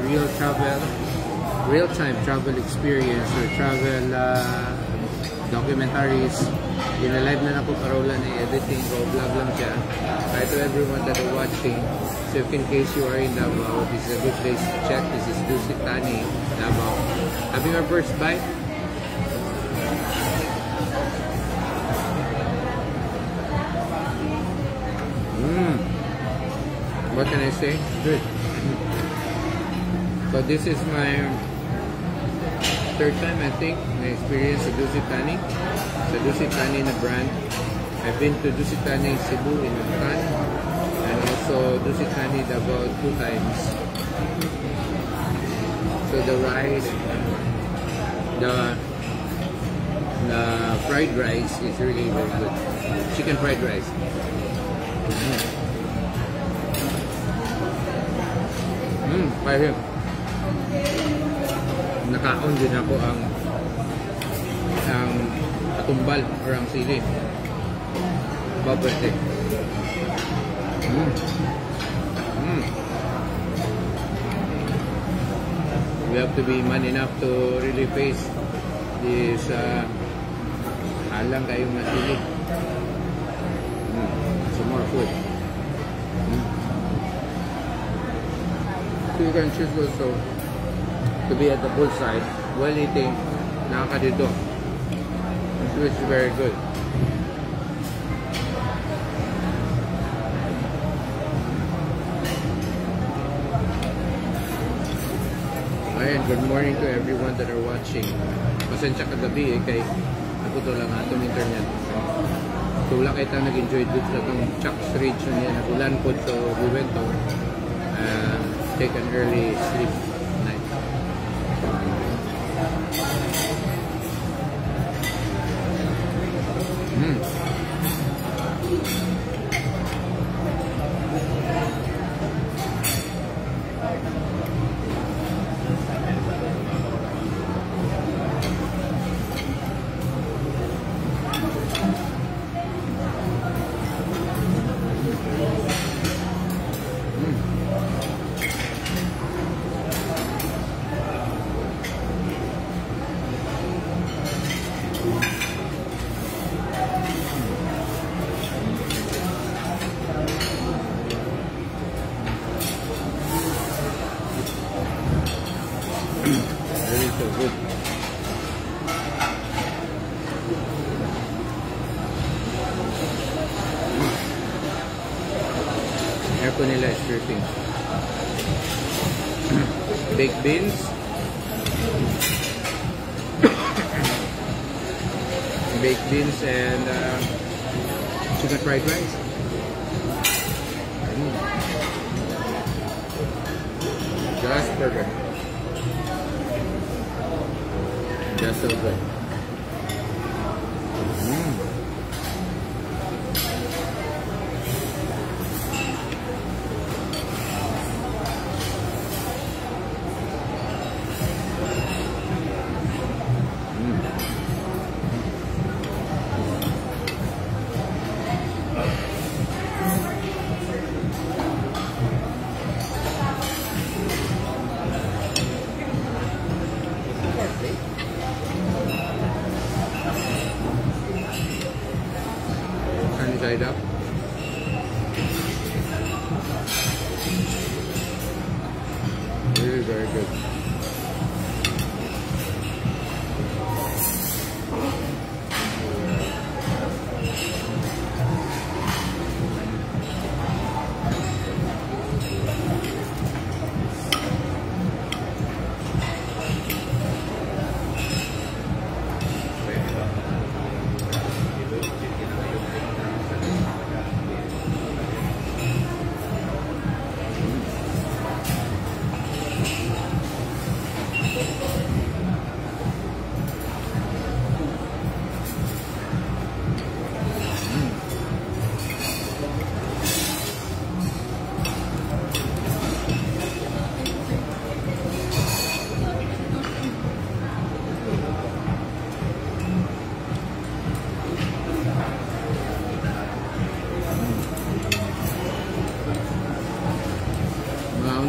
real-time travel experience or travel documentaries. Live na ako karola na editing ko, vlog lang siya. Hi to everyone that are watching. So if in case you are in Davao, this is a good place to check. This is Dusit Thani, Davao. Having our first bite. What can I say? Good. So this is my third time, I think, I experienced the Dusit Thani. The Dusit Thani na brand. I've been to Dusit Thani Cebu in Bhutan, and also Dusit Thani Davao 2 times. So the rice, the fried rice is really very good. Chicken fried rice. Kaya nakaon din ako ang katumbal or ang sili. Baberte. We have to be man enough to really face this halang kayong nasili. Some more food. So you can choose also to be at the poolside while eating. Nakakadito. Which is very good. Ayan, good morning to everyone that are watching. Pasensya kagabi kay ako to lang atong internet. Tula kay ta nag-enjoy dito sa itong Chuck's Ridge niya. Nagulan po, so we went to take an early sleep night. Really so good. Aircon nila is dripping. Baked beans. baked beans and chicken fried rice. Just perfect. Just so good. Sunny side up. Really very good.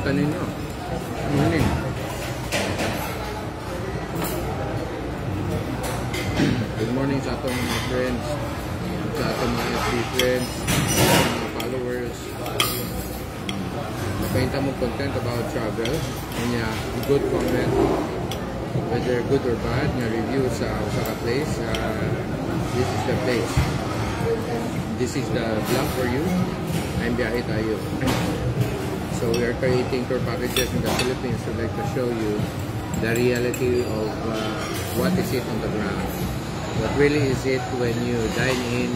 Mga ninyo. Morning. Good morning sa atong mga friends, sa atong mga FB friends, sa mga followers. Painta mo content about travel, kanya good comment, whether good or bad, nga review sa ka place. This is the place. This is the vlog for you. I'm biyahe tayo. So we are creating tour packages in the Philippines to like to show you the reality of what is it on the ground. What really is it when you dine in,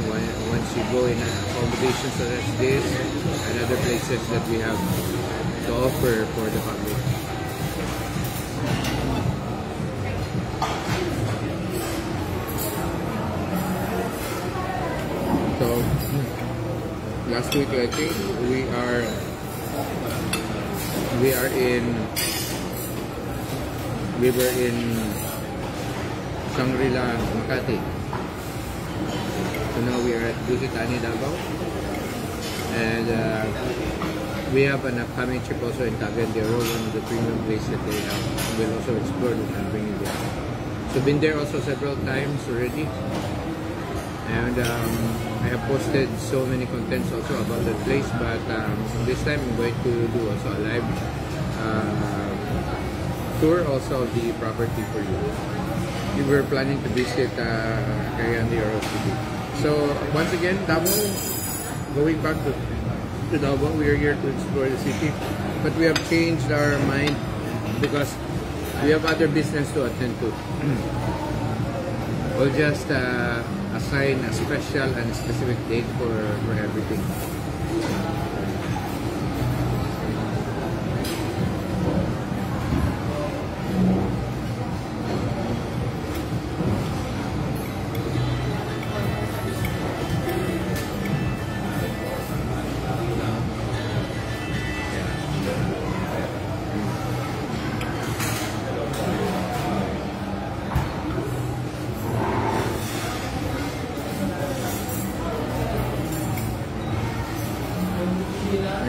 once you go in accommodations such as this and other places that we have to offer for the public. So last week I think we were in Shangri-La, Makati. So now we are at Busitani, Davao, and we have an upcoming trip also in Cagayan, one of the premium places that they have. We'll also explore it and bring you there. So been there also several times already, and I have posted so many contents also about the place, but this time I'm going to do also a live tour also of the property for you. We were planning to visit Cagayan de Oro City. So once again, Davao, going back to Davao, we are here to explore the city, but we have changed our mind because we have other business to attend to. We'll just assign a special and specific date for everything.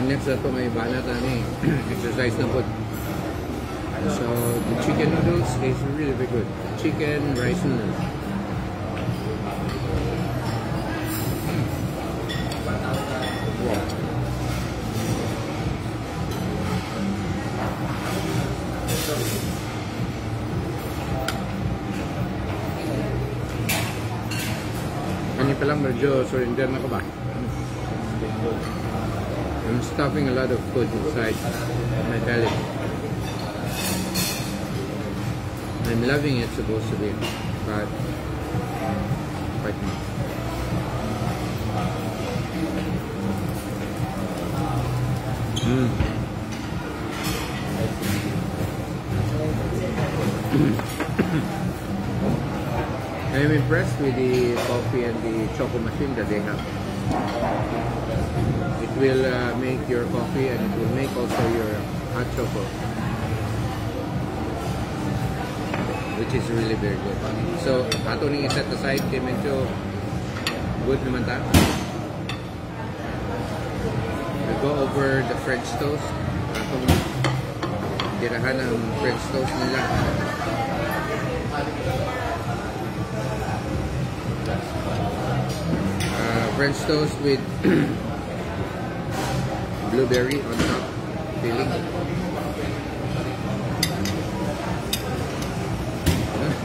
Next na ito may banat ani exercise na po. So the chicken noodles is really very good. Chicken rice noodles. Wow. Kani pa lang medyo surrender na ko ba? I'm stuffing a lot of food inside my belly. I'm loving it, supposed to be, but Bakit mo? I'm impressed with the coffee and the choco machine that they have. It will make your coffee and it will make also your hot choco, which is really very good. So, ato ning iset aside kay medyo good naman ta. We go over the French toast. Atong tirahan ang French toast nila. French toast with blueberry on top filling.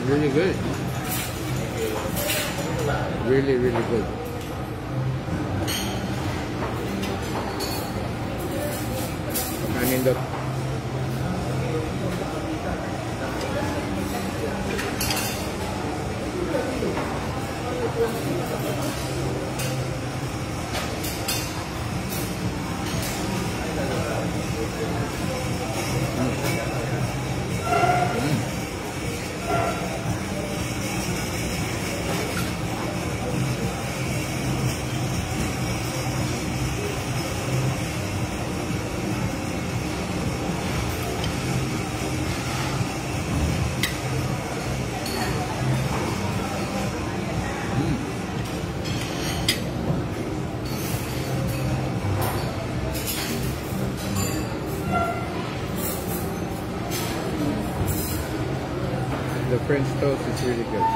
Really good. Really, really good. Kanindot. The French toast is really good.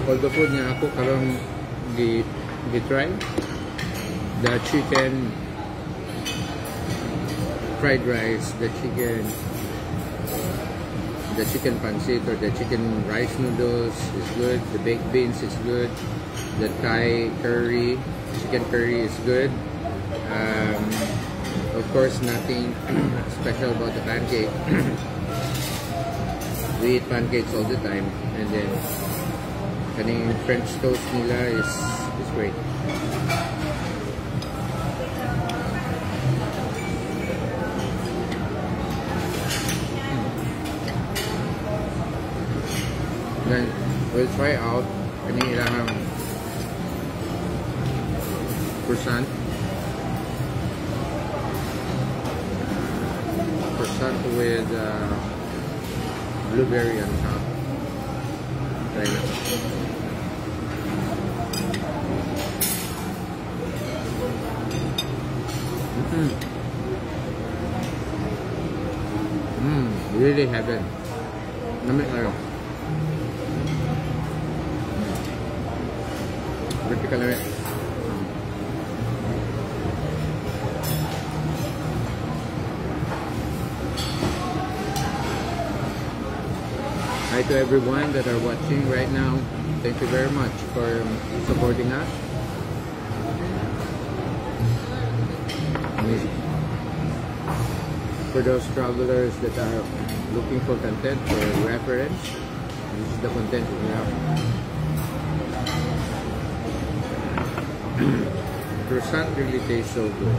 All the food nga ako karong try the chicken fried rice, the chicken pancit or the chicken rice noodles is good, the baked beans is good, the Thai curry, chicken curry is good. Of course, nothing special about the pancake. We eat pancakes all the time, and then kaning French toast nila is great. Then we'll try out kaning ilang croissant. With blueberry on top. Try it. Really heaven. Namit kayo. Vertical na rin. Hi to everyone that are watching right now. Thank you very much for supporting us. For those travelers that are looking for content for reference, this is the content we have. Croissant really tastes so good.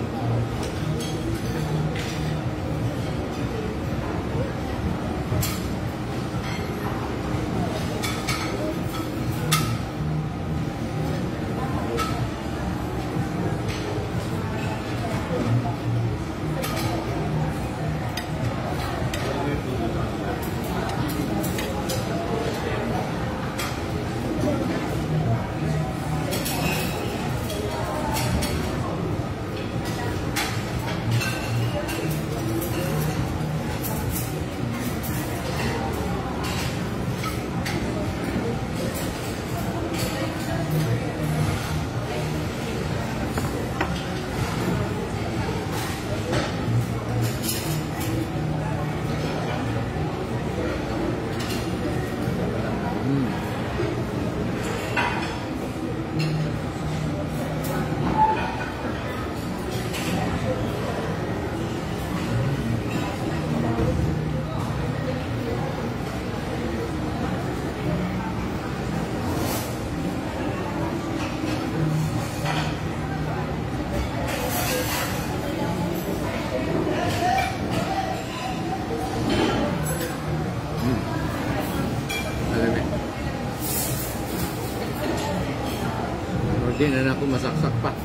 Di na ako masaksak pa.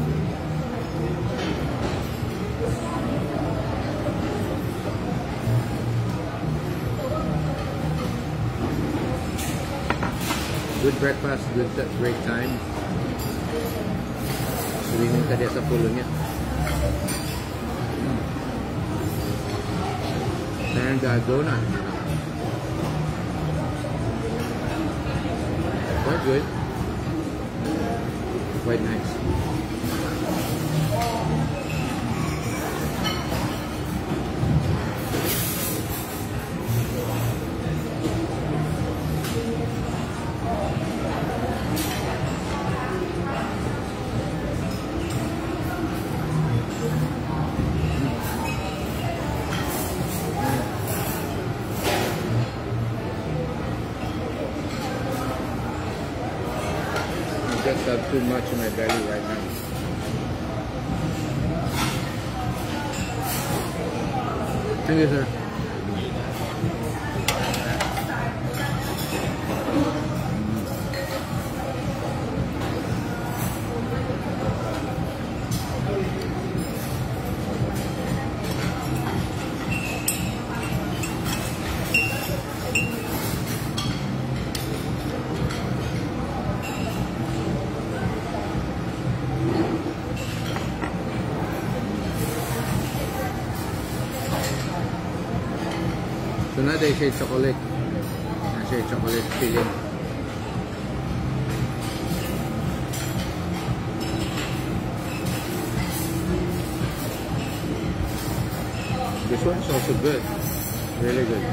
Good breakfast, good break time. Swimming ka dia sa pulo niya. And donut. Quite good. Quite nice. I just have too much in my belly right now. Thank you, sir. So now they say chocolate. I say chocolate filling. This one's also good. Really good.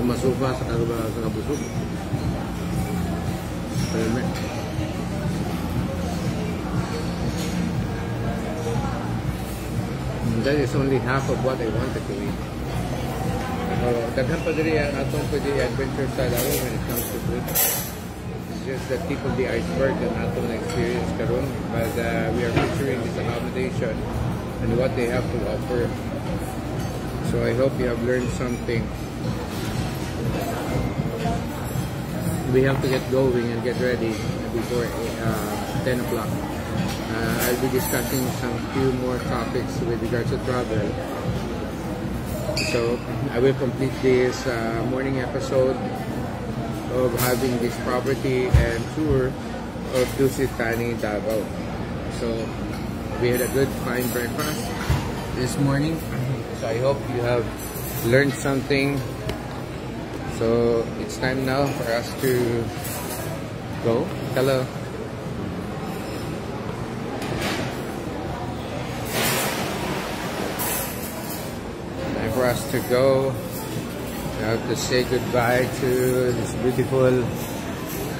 Masuba sa kabusog. That is only half of what I wanted to eat. Daghan pa diri ang atong pwede adventure sa laro when it comes to food. It's just the tip of the iceberg and atong experience karon, but we are featuring this accommodation and what they have to offer. So I hope you have learned something. We have to get going and get ready before 10 o'clock. I'll be discussing some few more topics with regards to travel. So I will complete this morning episode of having this property and tour of Dusit Thani, Davao. So we had a good fine breakfast this morning. So I hope you have learned something. So it's time now for us to go. Hello. Time for us to go. We have to say goodbye to this beautiful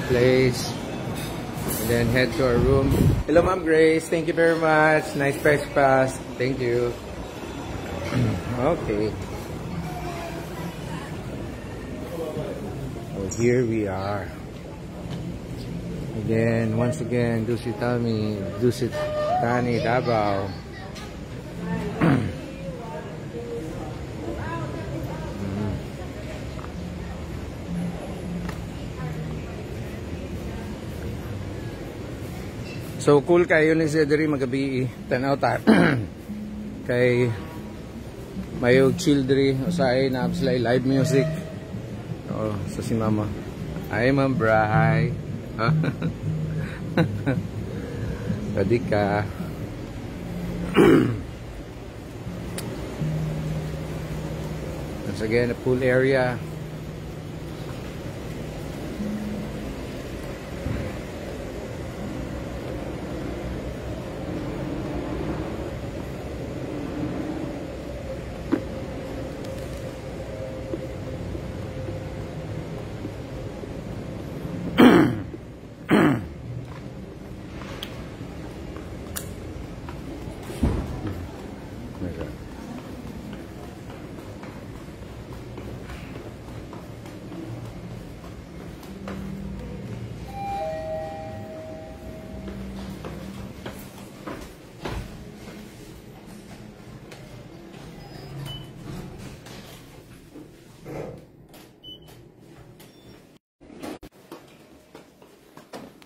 place. And then head to our room. Hello, Ma'am Grace. Thank you very much. Nice breakfast. Thank you. Okay. So here we are. Again, once again, Dusit Thani, Davao. So cool kayo ni Cedri magabi tanaw ta kay mayog children usay na sila live music. Oh, so si Mama. Ay Ma'am Brahay. Tadi ka. Once again, a pool area.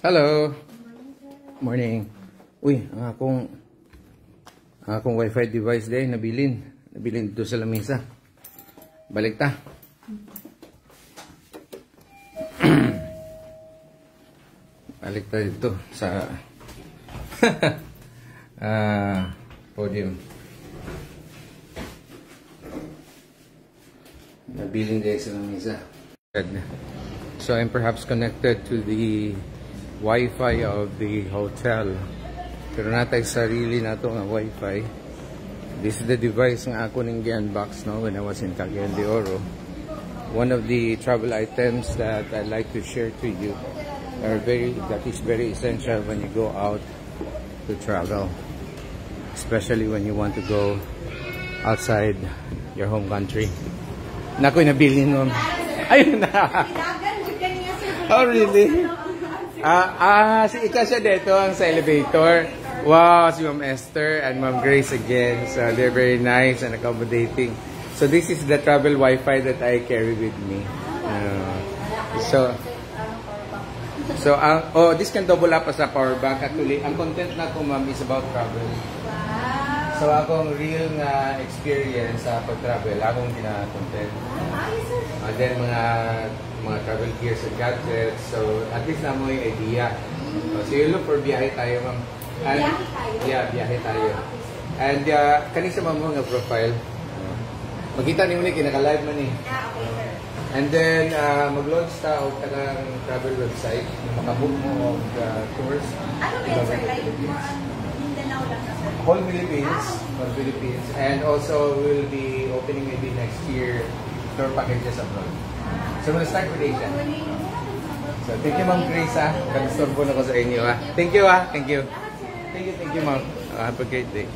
Hello. Morning. Uy, ang akong Wi-Fi device din nabilin dito sa lamesa. Balik ta. Balik ta dito sa podium. Nabilin din sa lamesa. So I'm perhaps connected to the Wi-Fi of the hotel. Pero natay sarili na ito nga Wi-Fi. This is the device nga ako ning gi-unbox no, when I was in Cagayan de Oro. One of the travel items that I'd like to share to you that is very essential when you go out to travel. Especially when you want to go outside your home country. Nakoy nabili nun. Ayun na. Oh really? Si Ika siya dito ang sa elevator. Wow, si Ma'am Esther and Ma'am Grace again. So they're very nice and accommodating. So this is the travel Wi-Fi that I carry with me. This can double up as a power bank. Actually, ang content na ko ma'am is about travel. So akong real na experience sa pag-travel, akong gina-content. Then mga travel gears and gadgets. So at least na mo yung idea. So you look for biyahe tayo ma'am. Biyahe tayo? Yeah, biyahe tayo. And kanisa ma'am nga profile. Makita niyo ni kinaka-live man eh. And then mag-launch ta og tagang travel website. Makabook mo og tours.
Ano ba yung Mindanao lang na sir?
Whole Philippines. And also we'll be opening maybe next year tour packages abroad. So we'll start with Asia. So thank you Ma'am Grace ha. Kag-storbo na ko sa inyo ha. Thank you ha. Thank you Ma'am. Have a great day.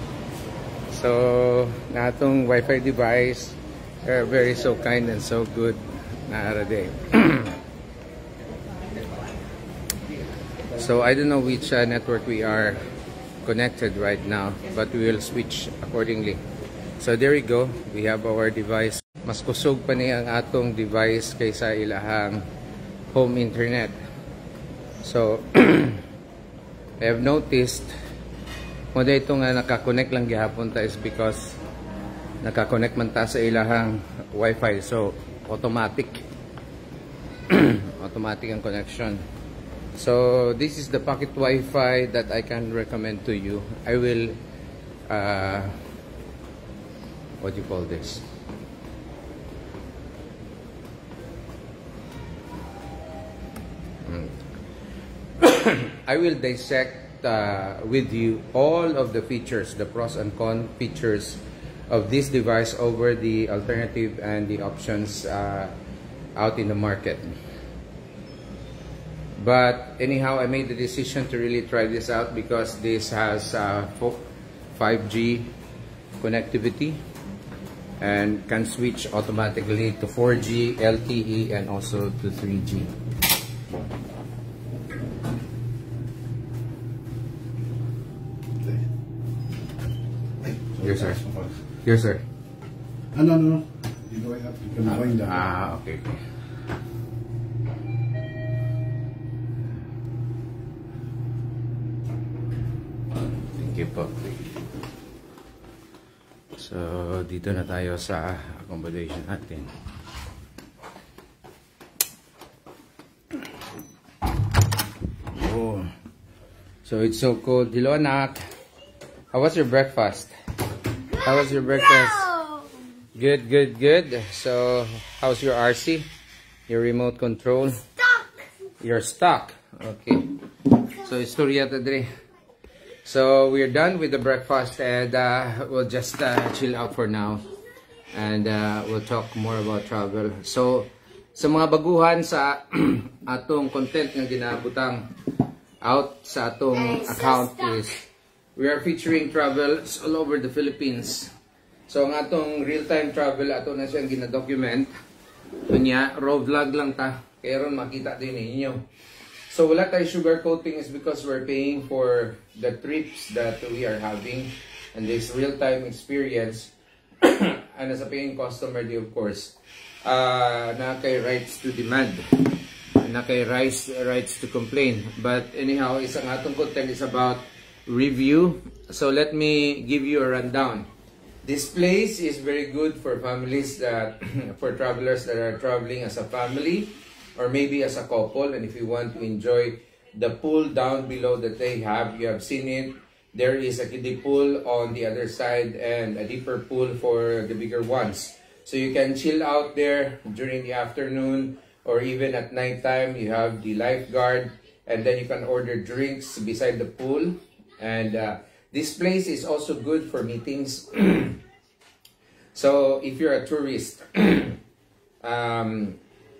So na atong Wi-Fi device, they're very so kind and so good na ara day. So I don't know which network we are connected right now, but we will switch accordingly. So there we go. We have our device. Mas kusog pa ni ang atong device kaysa ilahang home internet. So I have noticed mo dito nga nakakonect lang gihapon ta is because nakakonect man ta sa ilahang Wi-Fi. So automatic ang connection. So this is the pocket Wi-Fi that I can recommend to you. I will what do you call this? I will dissect with you all of the features, the pros and con features of this device over the alternative and the options out in the market. But anyhow, I made the decision to really try this out because this has 5G connectivity and can switch automatically to 4G, LTE, and also to 3G. Yes, sir. Yes, sir.
No. You go up. You can wind down.
Okay. Thank you po. So, dito na tayo sa accommodation natin. Oh. So, it's so cold. Hello, anak. How was your breakfast? How was your breakfast? Good. So, how's your RC? Your remote control?
Stuck.
You're stuck. Okay. So, istorya today. So, we're done with the breakfast and we'll just chill out for now. And we'll talk more about travel. So, sa mga baguhan sa atong content nga ginabutang out sa atong account is we are featuring travels all over the Philippines. So, ang atong real-time travel, ato na siyang gina-document. Kunya, raw vlog lang ta. Kaya ron makita din ninyo. So, wala tayo sugarcoating is because we're paying for the trips that we are having and this real-time experience. And as a paying customer, of course, na kay rights to demand. Na kay rights to complain. But anyhow, isang atong content is about review. So let me give you a rundown. This place is very good for families that for travelers that are traveling as a family or maybe as a couple, and if you want to enjoy the pool down below that they have, you have seen it. There is a kiddie pool on the other side and a deeper pool for the bigger ones. So you can chill out there during the afternoon or even at nighttime. You have the lifeguard and then you can order drinks beside the pool. And this place is also good for meetings. So if you're a tourist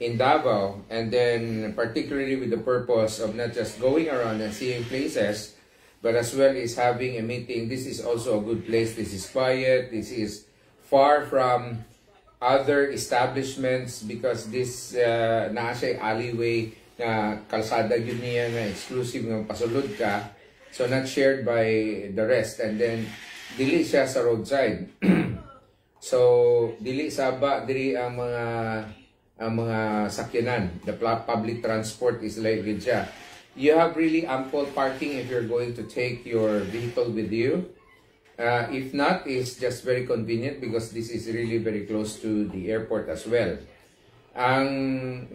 in Davao, and then particularly with the purpose of not just going around and seeing places, but as well as having a meeting, this is also a good place. This is quiet. This is far from other establishments because this naa siya alleyway na kalsada yun niya na exclusive ng pasulod ka. So, not shared by the rest. And then, dili siya sa roadside. So, dili saba, dili ang mga sakyanan. The public transport is like good siya. You have really ample parking if you're going to take your vehicle with you. If not, it's just very convenient because this is really very close to the airport as well.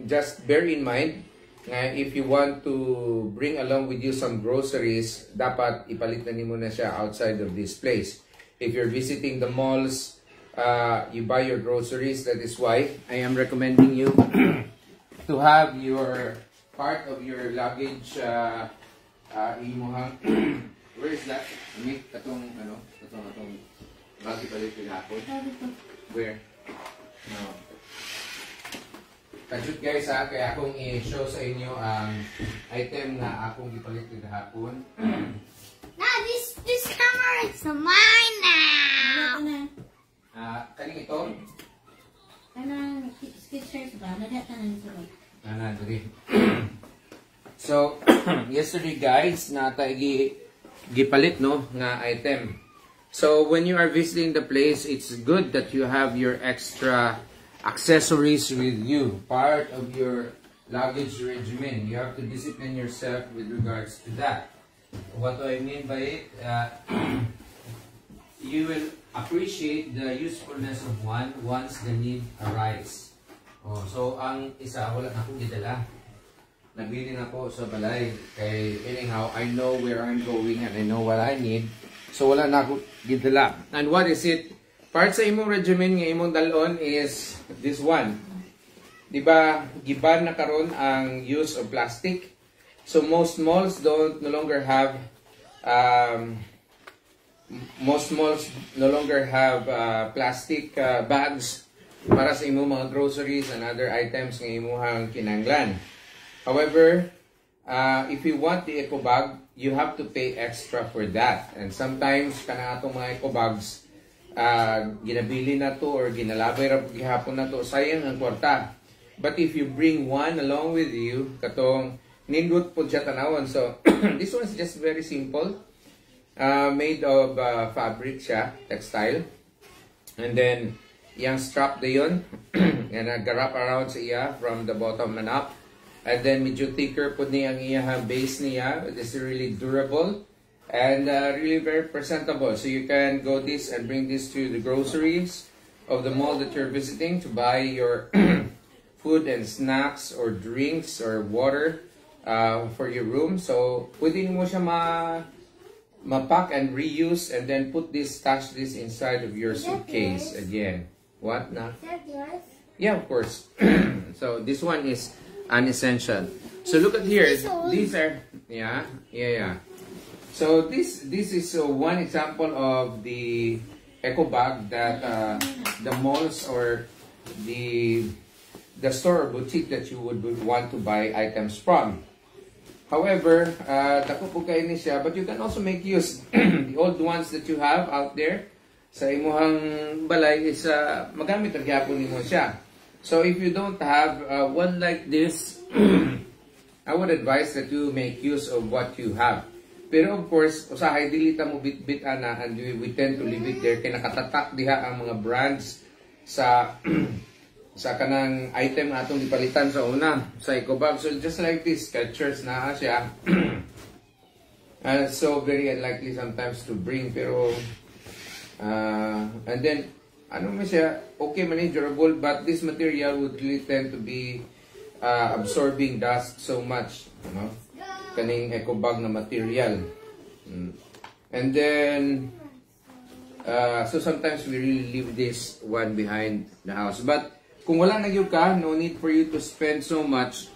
Just bear in mind, if you want to bring along with you some groceries, dapat ipalit na nimo na siya outside of this place. If you're visiting the malls, you buy your groceries. That is why I am recommending you to have your part of your luggage imuhang where is that? Katong bagi palit pinapod. Where? No. Kajut guys ha, kaya akong i-show sa inyo ang item na akong ipalit kahapon.
Now this camera is mine now.
Kaning ito?
Kanang sketchers ba? Nadatan na ito.
So, yesterday guys, nata gipalit no nga item. So, when you are visiting the place, it's good that you have your extra accessories with you, part of your luggage regimen. You have to discipline yourself with regards to that. What do I mean by it? You will appreciate the usefulness of one once the need arises. So ang isa, wala na akong gidala. Nagbilin ako sa balay. Kay anyhow, I know where I'm going and I know what I need. So wala na akong gidala. And what is it? Part sa imong regimen nga imong dalon is this one. di ba, giban na karon ang use of plastic. So most malls no longer have plastic bags para sa imo mga groceries and other items nga imuhang kinahanglan. However, if you want the eco bag, you have to pay extra for that. And sometimes kana atong mga eco bags ginabili na to or ginalabay ra gihapon na to, sayang ang kwarta. But if you bring one along with you, katong nindot po siya tanawon. So this one is just very simple. Made of fabric siya, textile. And then yung strap dayon and nag-wrap around sa iya from the bottom and up. And then medyo thicker po niya ang iya base niya. It is really durable and really very presentable. So you can go this and bring this to the groceries of the mall that you're visiting to buy your food and snacks or drinks or water for your room. So pwede mo siya ma-pack and reuse and then stash this inside of your suitcase again. What na? Yeah, of course. So this one is an essential. So look at here. These are yeah. So this is one example of the eco bag that the malls or the store or boutique that you would want to buy items from. However, dako po kayo ni siya, but you can also make use the old ones that you have out there sa imuhang balay is magamit ang gyapon nimo siya. So if you don't have one like this, I would advise that you make use of what you have. Pero of course, usahay dili ta mo bit ana and we tend to leave it there kay nakatatak diha ang mga brands sa sa kanang item na atong ipalitan sa una sa eco bag. So just like this, Skechers na siya. So very unlikely sometimes to bring, pero and then ano mo siya, okay manageable, but this material would really tend to be absorbing dust so much, you know, kaning eco bag na material. And then so sometimes we really leave this one behind the house, but kung wala na gyud ka, no need for you to spend so much.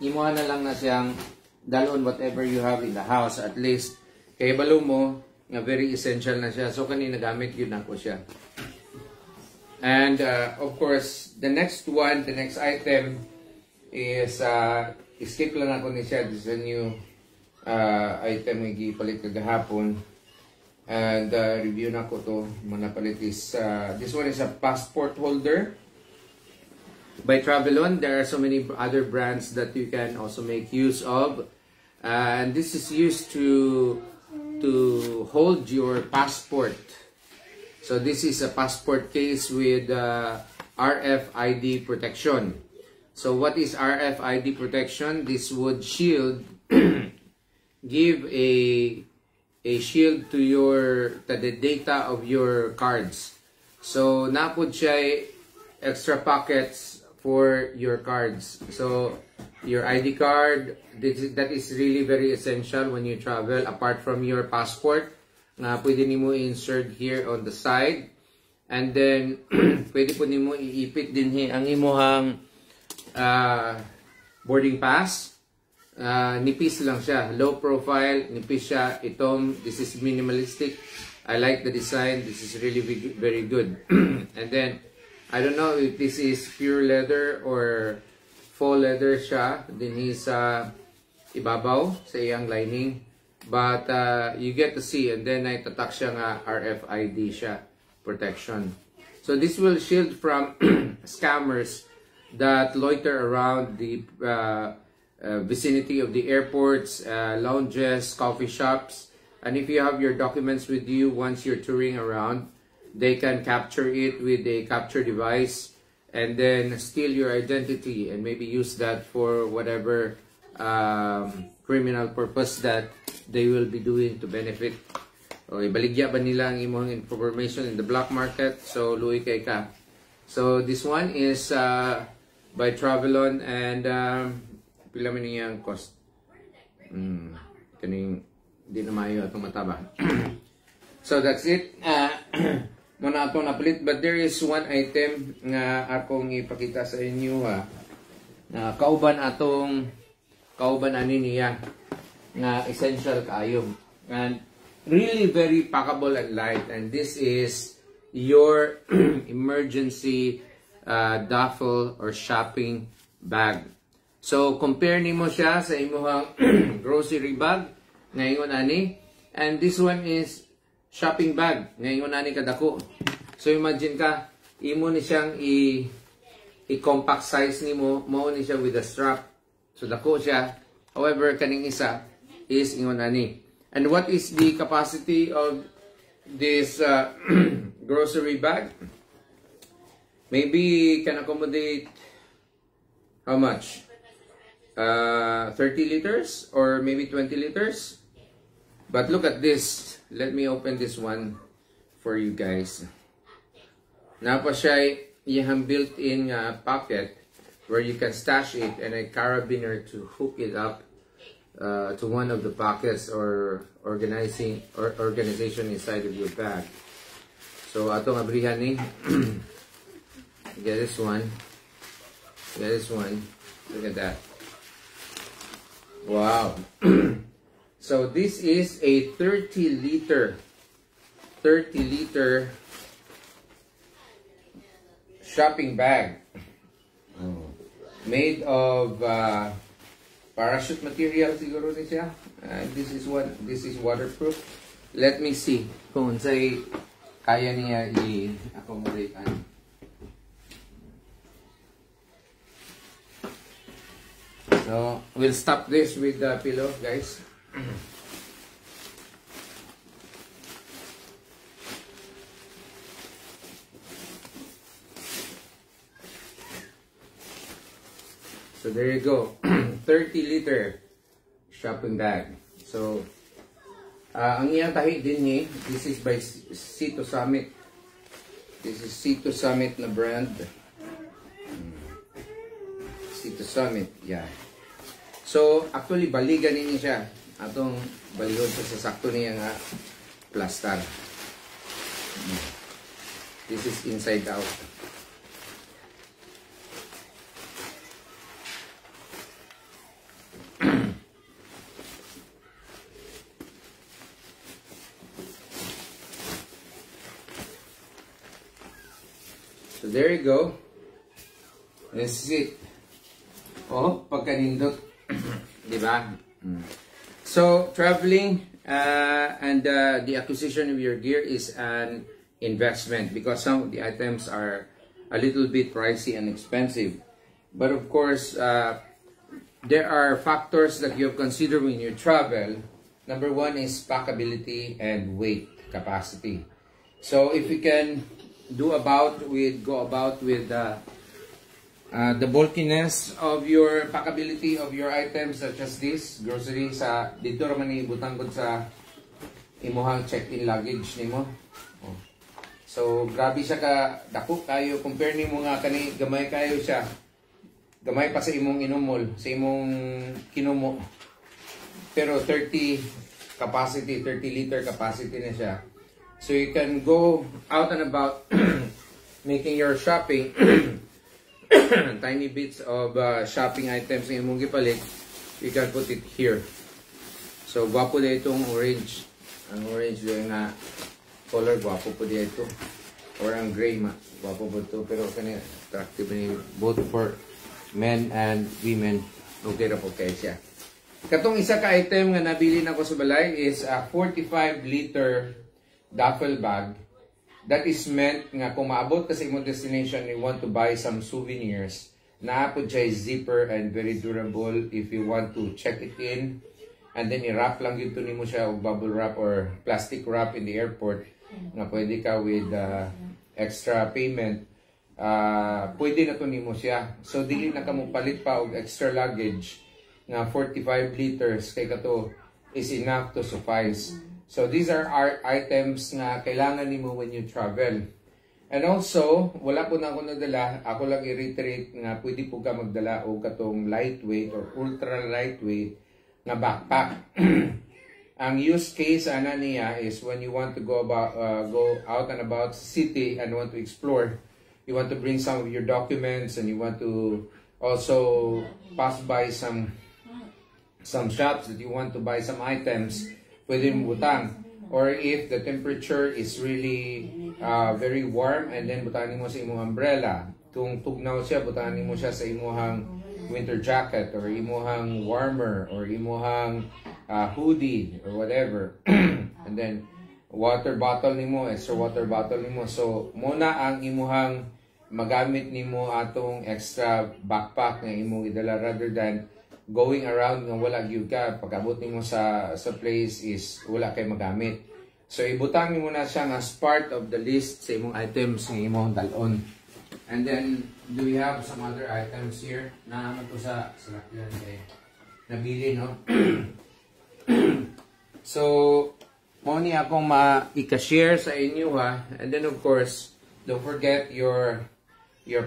Imuha na lang na siyang dalon whatever you have in the house, at least kay balo mo nga very essential na siya. So kanina nagamit yun ako siya. And of course, the next item is skip lang ako ni siya. This is a new item nga gipalit kagahapon. And review na ko to. Manapalit is this one is a passport holder by Travelon. There are so many other brands that you can also make use of. And this is used to hold your passport. So this is a passport case with RFID protection. So what is RFID protection? This would shield, give a shield to the data of your cards. So napod siya extra pockets for your cards. So your ID card, that is really very essential when you travel, apart from your passport na pwede nimo insert here on the side. And then pwede po nimo iipit din ang imuhang boarding pass. Nipis lang siya, low profile, nipis siya. This is minimalistic. I like the design. This is really very good. And then I don't know if this is pure leather or faux leather siya. Din sa ibabaw sa iyang lining. But you get to see, and then naitatak siya nga RFID siya protection. So this will shield from scammers that loiter around the vicinity of the airports, lounges, coffee shops. And if you have your documents with you once you're touring around, they can capture it with a capture device and then steal your identity and maybe use that for whatever criminal purpose that they will be doing to benefit. O ibaligya ba nila ang imong information in the black market? So luoy kay ka. So this one is by Travelon, and pila man niyang cost. Kaning di na maayo atong mataba. So that's it. muna ato napalit, but there is one item nga akong ipakita sa inyo ha. Kauban ani niya nga essential kayo. And really very packable and light, and this is your emergency duffel or shopping bag. So compare nimo siya sa imong grocery bag ngayon ani, and this one is shopping bag ngayon ani kadako. So imagine ka, imo ni siyang i-compact size nimo, mao ni siya with a strap. So dako siya. However, kaning isa is ingon ani. And what is the capacity of this grocery bag? Maybe can accommodate how much? 30 liters or maybe 20 liters. But look at this. Let me open this one for you guys. Napa siya yung built-in pocket where you can stash it, and a carabiner to hook it up to one of the pockets or organization inside of your bag. So atong abrihan ni get this one. Look at that. Wow. So this is a 30 liter shopping bag made of parachute material siguro ni siya. This is waterproof. Let me see kung say kaya niya i-accommodate ano. So we'll stop this with the pillow, guys. So there you go. 30 liter shopping bag. So ang iyang tahi din ni, this is by Sito Summit. This is Sito Summit na brand. Sito Summit, yeah. So actually baligan niya siya. Atong balihon sa sakto niya nga plaster. This is inside out. So there you go. This is it. Oh, pagkanindot. Diba? So, traveling and the acquisition of your gear is an investment because some of the items are a little bit pricey and expensive. But of course, there are factors that you have considered when you travel. Number one is packability and weight capacity. So, if you can go about with the bulkiness of your packability of your items such as this grocery sa dito ra man ni butangkod sa imuhang check-in luggage nimo. Oh. So grabe siya ka dako kayo compare nimo nga kani gamay kayo siya. Gamay pa sa imong inumol, sa imong kinumo. Pero 30 liter capacity na siya. So you can go out and about making your shopping tiny bits of shopping items na imong gipalit, you can put it here. So gwapo na itong orange. Ang orange doon nga color, gwapo po dito. Or ang gray, gwapo po ito. Pero kanya attractive ni both for men and women. Okay na po kayo siya. Katong isa ka item nga nabili na ko sa balay is a 45 liter duffel bag. That is meant nga kung maabot ka sa imong destination, you want to buy some souvenirs, naapod siya zipper and very durable if you want to check it in. And then i-wrap lang yun nimo siya o bubble wrap or plastic wrap in the airport nga pwede ka with extra payment. Pwede na to nimo siya. So dili na ka mo palit pa og extra luggage nga 45 liters kay kato is enough to suffice. So these are our items na kailangan nimo when you travel. And also, wala po na ako nadala. Ako lang i-reiterate nga pwede po ka magdala o katong lightweight or ultra lightweight na backpack. ang use case ana niya is when you want to go out and about city and want to explore. You want to bring some of your documents and you want to also pass by some shops that you want to buy some items, pwede mo butang. Or if the temperature is really very warm, and then butanin mo sa imong umbrella. Kung tugnaw siya, butanin mo siya sa imong winter jacket or imong warmer or imong hoodie or whatever. And then water bottle nimo, extra water bottle nimo. So muna ang imuhang magamit nimo atong extra backpack nga imong idala, rather than going around nga wala gyud ka. Pag-abot nimo sa place is wala kay magamit. So ibutang nimo na siya as part of the list sa imong items nga imong dalon. And then do we have some other items here na to sa lakyan kay nabili, no? So mo ni akong ma-i-share sa inyo, ha. And then of course, don't forget your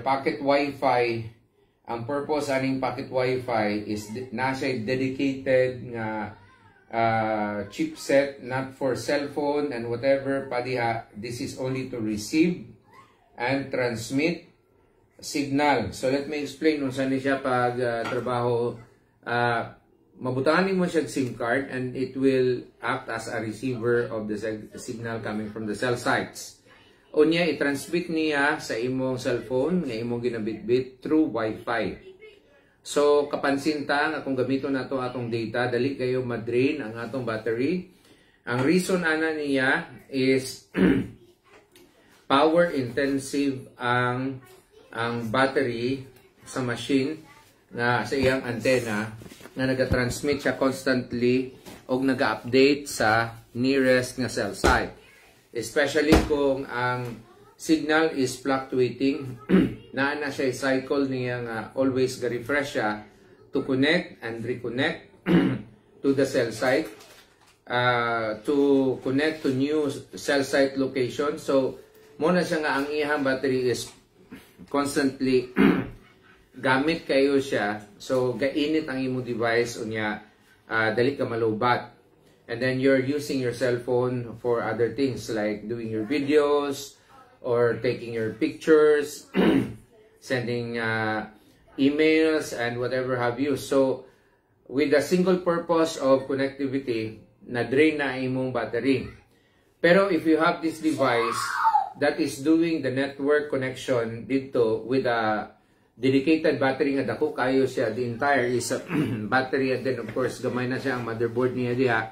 pocket Wi-Fi. Ang purpose aning pocket Wi-Fi is na siya dedicated nga chipset, not for cellphone and whatever pa diha. This is only to receive and transmit signal. So let me explain kung saan siya pag trabaho. Mabutanin mo siya SIM card and it will act as a receiver of the signal coming from the cell sites. O niya, i-transmit niya sa imong cellphone nga imong ginabitbit through Wi-Fi. So, kapansin ta nga kung gamiton nato atong data, dali kayo madrain ang atong battery. Ang reason ana niya is power intensive ang battery sa machine nga sa iyang antenna nga naga-transmit siya constantly o naga-update sa nearest nga cell site. Especially kung ang signal is fluctuating, na siya cycle niya nga always ga-refresh siya to connect and reconnect to the cell site, to connect to new cell site location. So, muna siya nga ang iyang battery is constantly gamit kayo siya. So, gainit ang imong device unya dali ka malubat. And then you're using your cell phone for other things like doing your videos or taking your pictures, sending emails and whatever have you. So, with the single purpose of connectivity, na-drain na imong battery. Pero if you have this device that is doing the network connection dito with a dedicated battery nga dako kayo siya, the entire is a battery, and then of course gamay na siya ang motherboard niya diha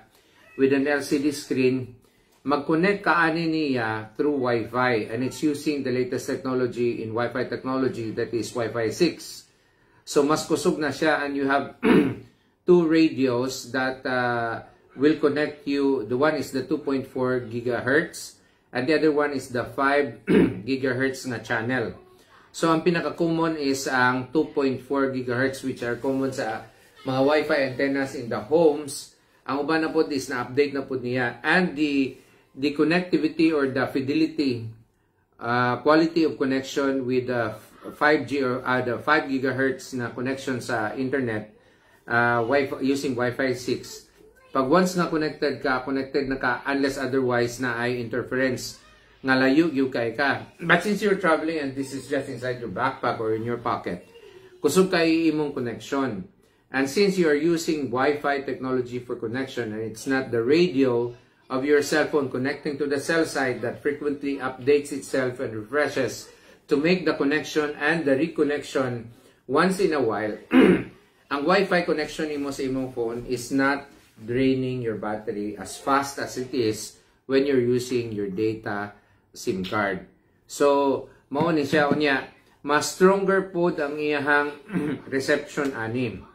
with an LCD screen, mag-connect kaani niya through Wi-Fi, and it's using the latest technology in Wi-Fi technology, that is Wi-Fi 6. So mas kusog na siya, and you have two radios that will connect you. The one is the 2.4 gigahertz and the other one is the 5 gigahertz na channel. So ang pinaka-common is ang 2.4 gigahertz, which are common sa mga Wi-Fi antennas in the homes. Ang uban na po is na-update na po niya, and the connectivity or the fidelity, quality of connection with the 5G or the 5 gigahertz na connection sa internet, using Wi-Fi 6. Pag once na connected na ka, unless otherwise na ay interference nga layo yung kay ka. But since you're traveling and this is just inside your backpack or in your pocket, kusog kay imong connection. And since you are using Wi-Fi technology for connection, and it's not the radio of your cell phone connecting to the cell site that frequently updates itself and refreshes to make the connection and the reconnection once in a while, ang Wi-Fi connection nimo sa imong phone is not draining your battery as fast as it is when you're using your data SIM card. So, mao ni siya unya, mas stronger po ang iyang reception ani.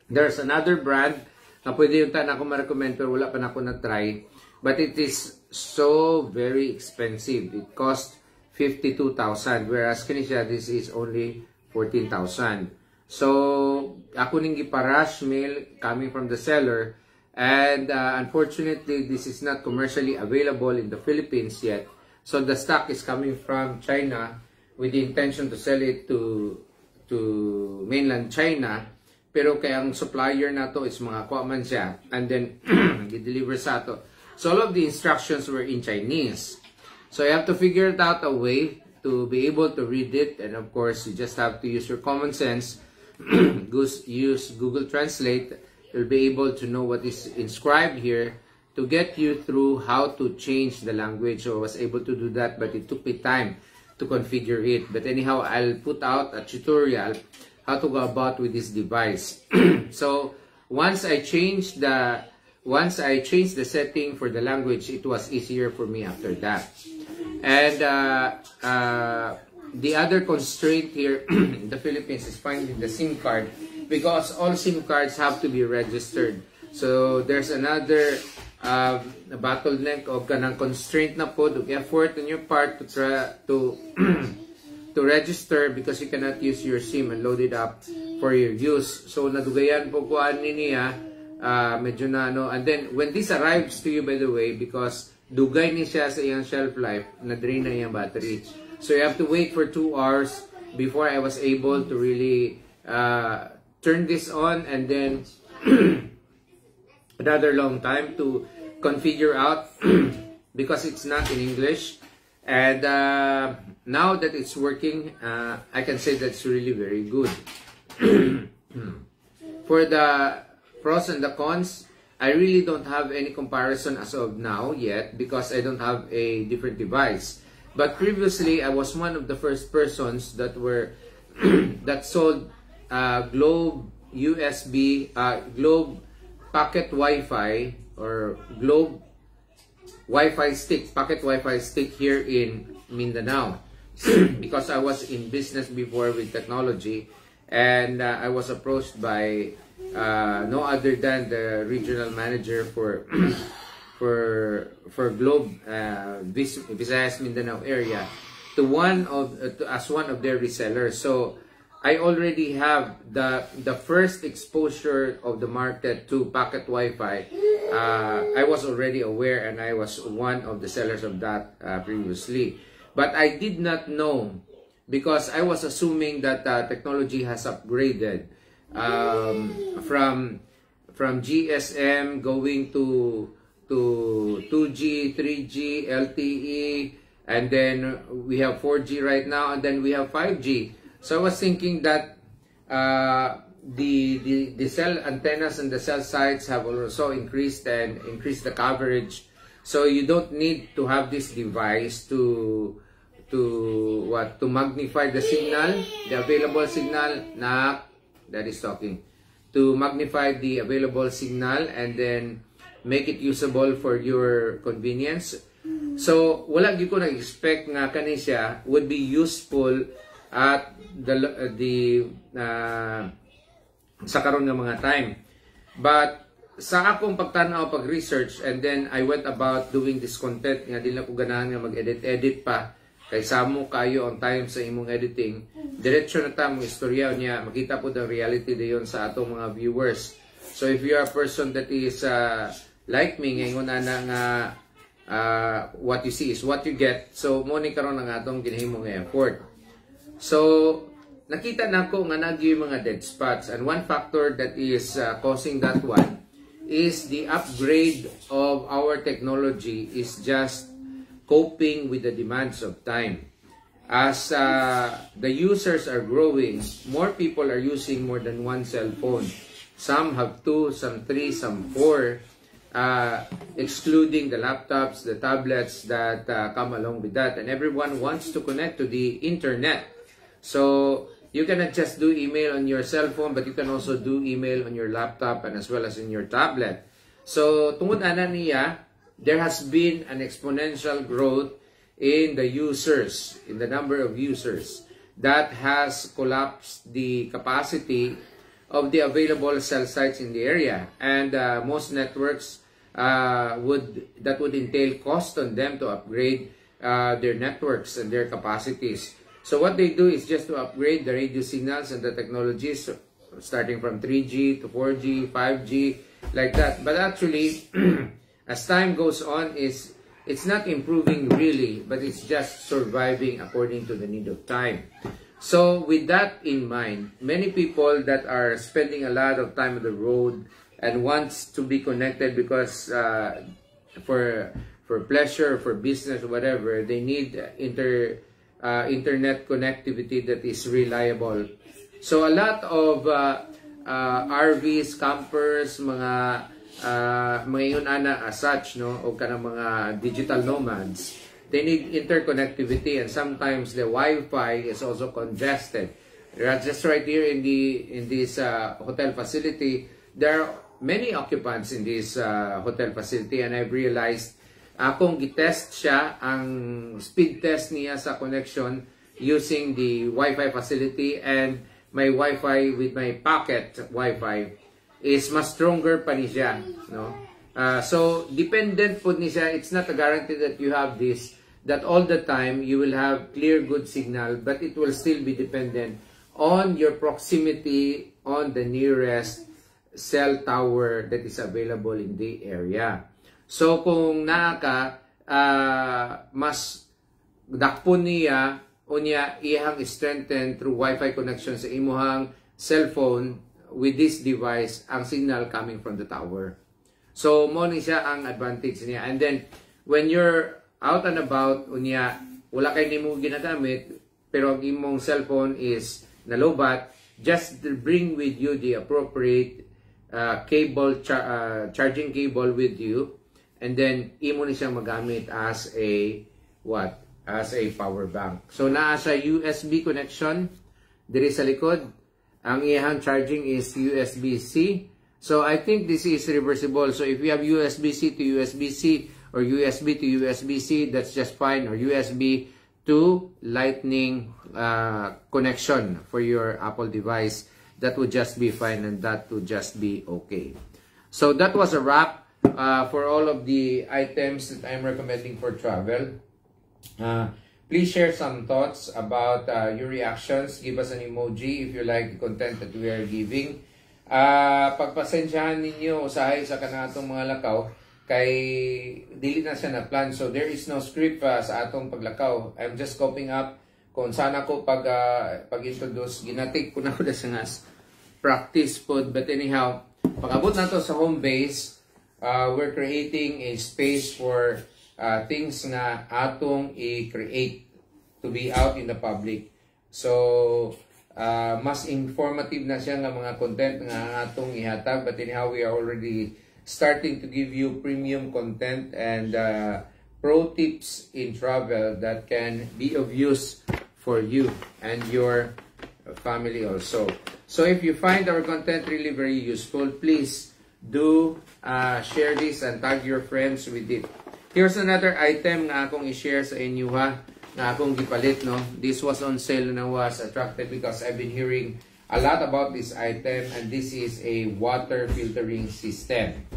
There's another brand na pwede yung na ako ma-recommend pero wala pa na ako na-try. But it is so very expensive. It costs 52,000. Whereas kanisya, this is only 14,000. So, ako ning giparash mail coming from the seller. And unfortunately, this is not commercially available in the Philippines yet. So, the stock is coming from China with the intention to sell it to mainland China. pero kay ang supplier na to is mga kuha man siya, and then i-deliver sa to. So all of the instructions were in Chinese. So you have to figure it out a way to be able to read it, and of course you just have to use your common sense. Use Google Translate. You'll be able to know what is inscribed here to get you through how to change the language. So I was able to do that, but it took me time to configure it. But anyhow, I'll put out a tutorial how to go about with this device. So once I changed the setting for the language, it was easier for me after that. And the other constraint here in the Philippines is finding the SIM card, because all SIM cards have to be registered. So there's another bottleneck o kanang constraint na po, the effort on your part to try to to register, because you cannot use your SIM and load it up for your use. So nadugayan po ko niya medyo na ano, and then when this arrives to you, by the way, because dugay ni siya sa iyang shelf life, na-drain na iyang battery. So you have to wait for 2 hours before I was able to really turn this on, and then another long time to configure out because it's not in English. And now that it's working, I can say that's really very good. For the pros and the cons, I really don't have any comparison as of now yet, because I don't have a different device. But previously, I was one of the first persons that were that sold Globe USB, Globe Pocket Wi-Fi, or Globe Wi-Fi stick, Pocket Wi-Fi stick here in Mindanao. Because I was in business before with technology, and I was approached by no other than the regional manager for Globe Visayas Mindanao area as one of their resellers. So I already have the first exposure of the market to pocket Wi-Fi. I was already aware, and I was one of the sellers of that previously. But I did not know, because I was assuming that technology has upgraded from GSM going to 2G, 3G, LTE, and then we have 4G right now, and then we have 5G. So I was thinking that the cell antennas and the cell sites have also increased the coverage. So you don't need to have this device to magnify the signal, the available signal. That is talking. To magnify the available signal and then make it usable for your convenience. So wala gyud ko na-expect nga kani siya would be useful at sa karon nga mga time. But sa akong pagtanaw, pag-research, and then I went about doing this content nga dili na ko ganahan nga mag-edit pa kay samo kayo on time sa imong editing. Diretso na ta mong istorya niya, makita po the reality dayon sa atong mga viewers. So if you are a person that is like me, ngayon nga what you see is what you get. So mo ni karon ang atong ginahimong effort. So nakita na ko nga nagyo mga dead spots, and one factor that is causing that one is the upgrade of our technology is just coping with the demands of time. As the users are growing, more people are using more than one cell phone. Some have 2, some 3, some 4, excluding the laptops, the tablets that come along with that. And everyone wants to connect to the internet. So you cannot just do email on your cell phone, but you can also do email on your laptop and as well as in your tablet. So tungod ana niya, there has been an exponential growth in the users, in the number of users. That has collapsed the capacity of the available cell sites in the area. And most networks would entail cost on them to upgrade their networks and their capacities. So what they do is just to upgrade the radio signals and the technologies, starting from 3G to 4G, 5G, like that. But actually, as time goes on, it's not improving really, but it's just surviving according to the need of time. So with that in mind, many people that are spending a lot of time on the road and wants to be connected because for pleasure, for business, whatever, they need internet connectivity that is reliable. So a lot of RVs, campers, mga yun ana as such, no, o kanang mga digital nomads, they need interconnectivity, and sometimes the Wi-Fi is also congested. Just right here in this hotel facility, there are many occupants in this hotel facility, and I've realized akong gitest siya, ang speed test niya sa connection using the Wi-Fi facility, and my Wi-Fi with my pocket Wi-Fi is mas stronger pa niya, no? So dependent po niya. It's not a guarantee that you have this, that all the time you will have clear good signal, but it will still be dependent on your proximity on the nearest cell tower that is available in the area. So kung naa ka, mas dakpon niya o niya iyang strengthen through Wi-Fi connection sa imuhang cellphone with this device ang signal coming from the tower. So mo ni siya ang advantage niya. And then when you're out and about, unya, wala kayo nimo ginagamit, pero ang imong cellphone is nalobat, just bring with you the appropriate cable, charging cable with you, and then imo ni siya magamit as a, what? As a power bank. So naa sa USB connection, diri sa likod, ang iyang charging is USB-C. So I think this is reversible. So if you have USB-C to USB-C, or USB to USB-C, that's just fine, or USB to Lightning connection for your Apple device, that would just be fine, and that would just be okay. So that was a wrap for all of the items that I'm recommending for travel. Please share some thoughts about your reactions. Give us an emoji if you like the content that we are giving. Pagpasensyahan ninyo usahay sa kanatong mga lakaw, kay dili na siya na plan, so there is no script sa atong paglakaw. I'm just coping up kung sana ko pag-introduce, ginatik ko na ko sa practice pod. But anyhow, pag-abot na to sa home base, we're creating a space for things na atong i-create to be out in the public. So mas informative na siya nga mga content nga atong ihatag. But anyhow, we are already starting to give you premium content and pro tips in travel that can be of use for you and your family also. So if you find our content really very useful, please do share this and tag your friends with it. Here's another item na akong i-share sa inyo na akong gipalit, no. This was on sale and I was attracted because I've been hearing a lot about this item, and this is a water filtering system.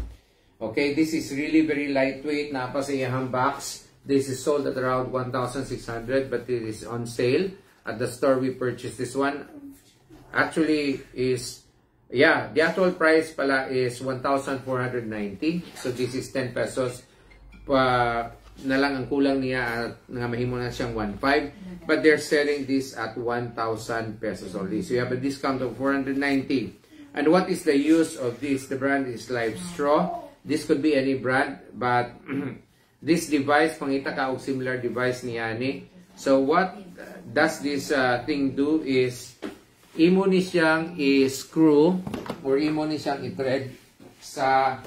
Okay, this is really very lightweight. Napa sa iyang box. This is sold at around 1,600, but it is on sale at the store we purchased this one. Actually is, yeah, the actual price pala is 1,490. So this is 10 pesos na lang ang kulang niya at nga mahimo na siyang 1,500. But they're selling this at 1,000 pesos only. So you have a discount of 490. And what is the use of this? The brand is Live Straw. This could be any brand, but this device, pangita ka og similar device ni ani. So what does this thing do is, imo ni siyang i-screw or imo ni siyang i-thread sa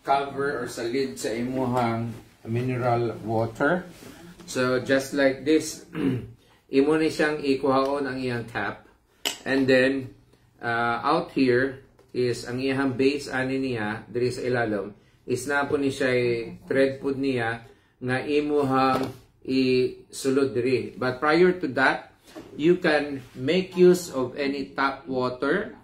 cover or sa lid sa imuhang mineral water. So just like this, imo ni siyang ikuhaon ang iyang cap, and then out here is ang iyang base ani niya diri sa ilalom is napo ni siya thread pud niya nga imuhang isulod diri. But prior to that, you can make use of any tap water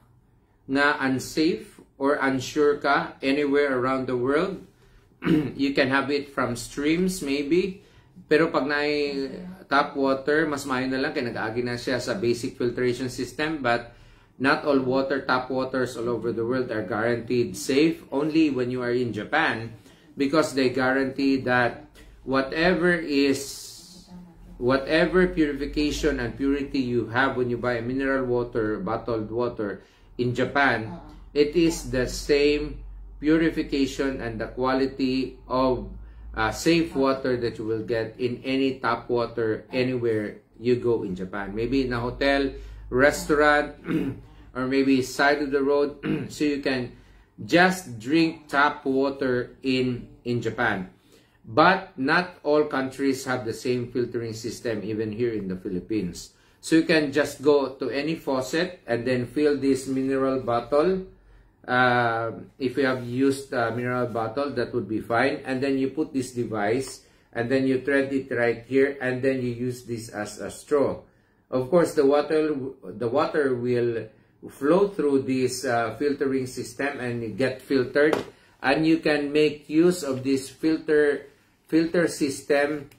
na unsafe or unsure ka anywhere around the world. You can have it from streams maybe, pero pag naay tap water, mas maayo na lang kay nag-agi na siya sa basic filtration system. But not all tap waters all over the world are guaranteed safe. Only when you are in Japan, because they guarantee that whatever is whatever purification and purity you have when you buy mineral water, bottled water in Japan, it is the same purification and the quality of safe water that you will get in any tap water anywhere you go in Japan. Maybe in a hotel, restaurant, or maybe side of the road, so you can just drink tap water in Japan. But not all countries have the same filtering system, even here in the Philippines. So you can just go to any faucet and then fill this mineral bottle. If you have used a mineral bottle, that would be fine. And then you put this device, and then you thread it right here, and then you use this as a straw. Of course, the water will flow through this filtering system and get filtered. And you can make use of this filter system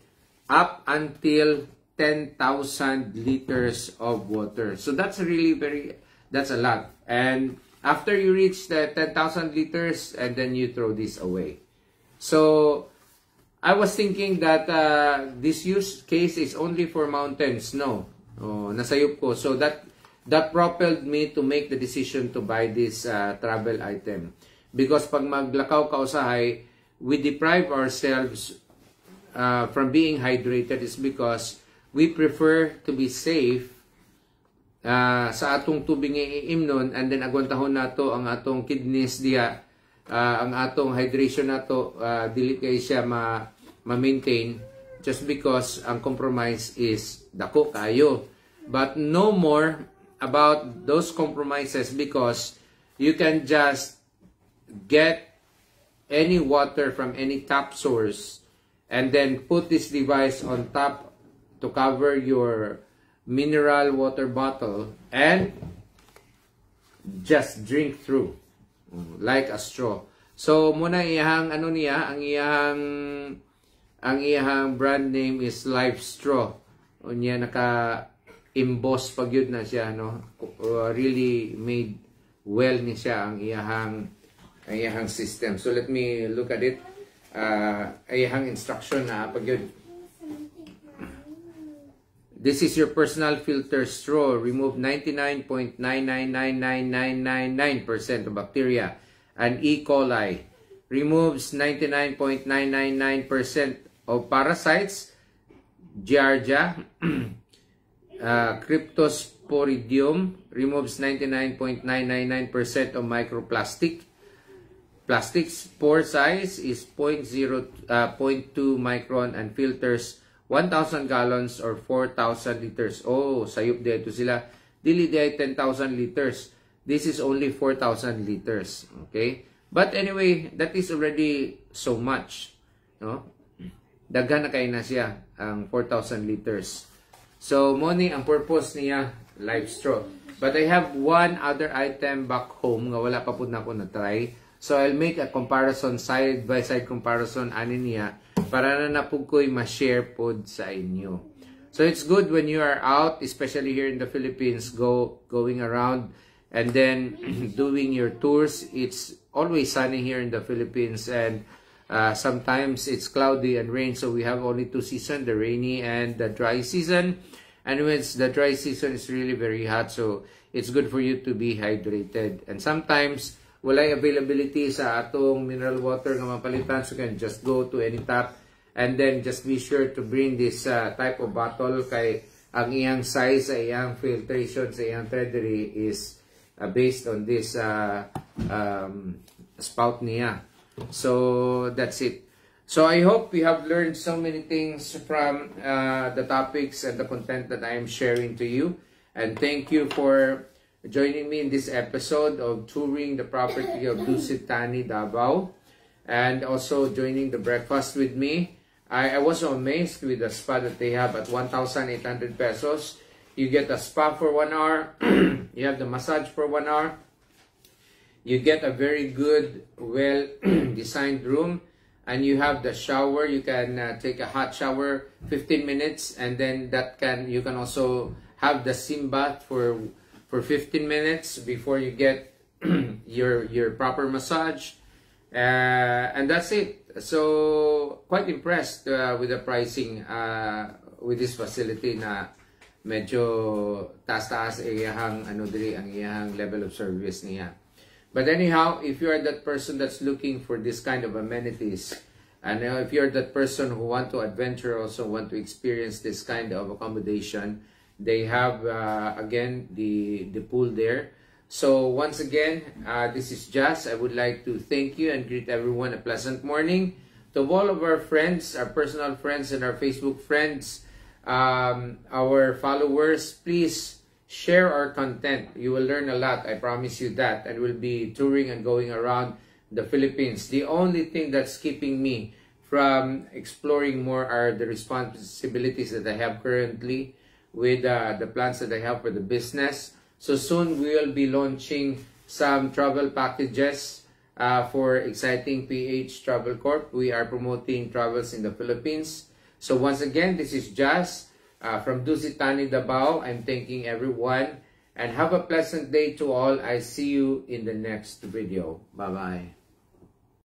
up until 10,000 liters of water. So that's really that's a lot. And after you reach the 10,000 liters, and then you throw this away. So I was thinking that this use case is only for mountain snow. Nasayop ko. So that propelled me to make the decision to buy this travel item. Because pag maglakaw ka usahay, we deprive ourselves from being hydrated is because we prefer to be safe sa atong tubig nga iimnon, and then agwantahon nato ang atong kidneys diya, ang atong hydration nato dili kay siya ma-maintain just because ang compromise is dako kayo. But no more about those compromises, because you can just get any water from any tap source and then put this device on top to cover your mineral water bottle and just drink through like a straw. So muna iyang ano niya, ang iyang brand name is Life Straw. Unya naka-emboss pag yun na siya, no? Really made well ni siya ang iyang system. So let me look at it. Iyang instruction na pag yun. This is your personal filter straw. Remove 99.9999999% of bacteria and E. coli. Removes 99.999% of parasites, Giardia, Cryptosporidium. Removes 99.999% of microplastic. Plastics pore size is 0.2 micron and filters 1,000 gallons or 4,000 liters. Oh, sayop dito sila. Dili di 10,000 liters. This is only 4,000 liters. Okay? But anyway, that is already so much. No? Daghan na kayo na siya ang 4,000 liters. So, moni ang purpose niya, Life Straw. But I have one other item back home nga wala pa po na ako na-try. So, I'll make a comparison, side-by-side comparison ani niya para na napug ko'y ma-share pod sa inyo. So, it's good when you are out, especially here in the Philippines, going around and then doing your tours. It's always sunny here in the Philippines, and sometimes it's cloudy and rain. So, we have only two seasons, the rainy and the dry season. And when it's the dry season, it's really very hot. So, it's good for you to be hydrated. And sometimes, walay availability sa atong mineral water nga mapalitan, so you can just go to any tap and then just be sure to bring this type of bottle kay ang iyang size sa iyang filtration sa iyang threadery is based on this spout niya. So that's it. So I hope you have learned so many things from the topics and the content that I am sharing to you, and thank you for joining me in this episode of touring the property of Dusit Thani, Davao, and also joining the breakfast with me. I was so amazed with the spa that they have at 1,800 pesos. You get a spa for 1 hour. You have the massage for 1 hour. You get a very good, well-designed room. And you have the shower. You can take a hot shower 15 minutes. And then you can also have the steam bath for 15 minutes before you get your proper massage, and that's it. So quite impressed with the pricing with this facility na medyo taas-taas iyahang ang iyahang level of service niya. But anyhow, if you are that person that's looking for this kind of amenities, and if you're that person who want to adventure, also want to experience this kind of accommodation, they have again the pool there. So once again, this is Jazz. I would like to thank you and greet everyone a pleasant morning. To all of our friends, our personal friends and our Facebook friends, our followers, please share our content. You will learn a lot, I promise you that. And we'll be touring and going around the Philippines. The only thing that's keeping me from exploring more are the responsibilities that I have currently with the plans that I have for the business. So soon we will be launching some travel packages for Exciting PH Travel Corp. We are promoting travels in the Philippines. So once again, this is Jazz from Dusitani, Davao. I'm thanking everyone and have a pleasant day to all. I see you in the next video. Bye-bye.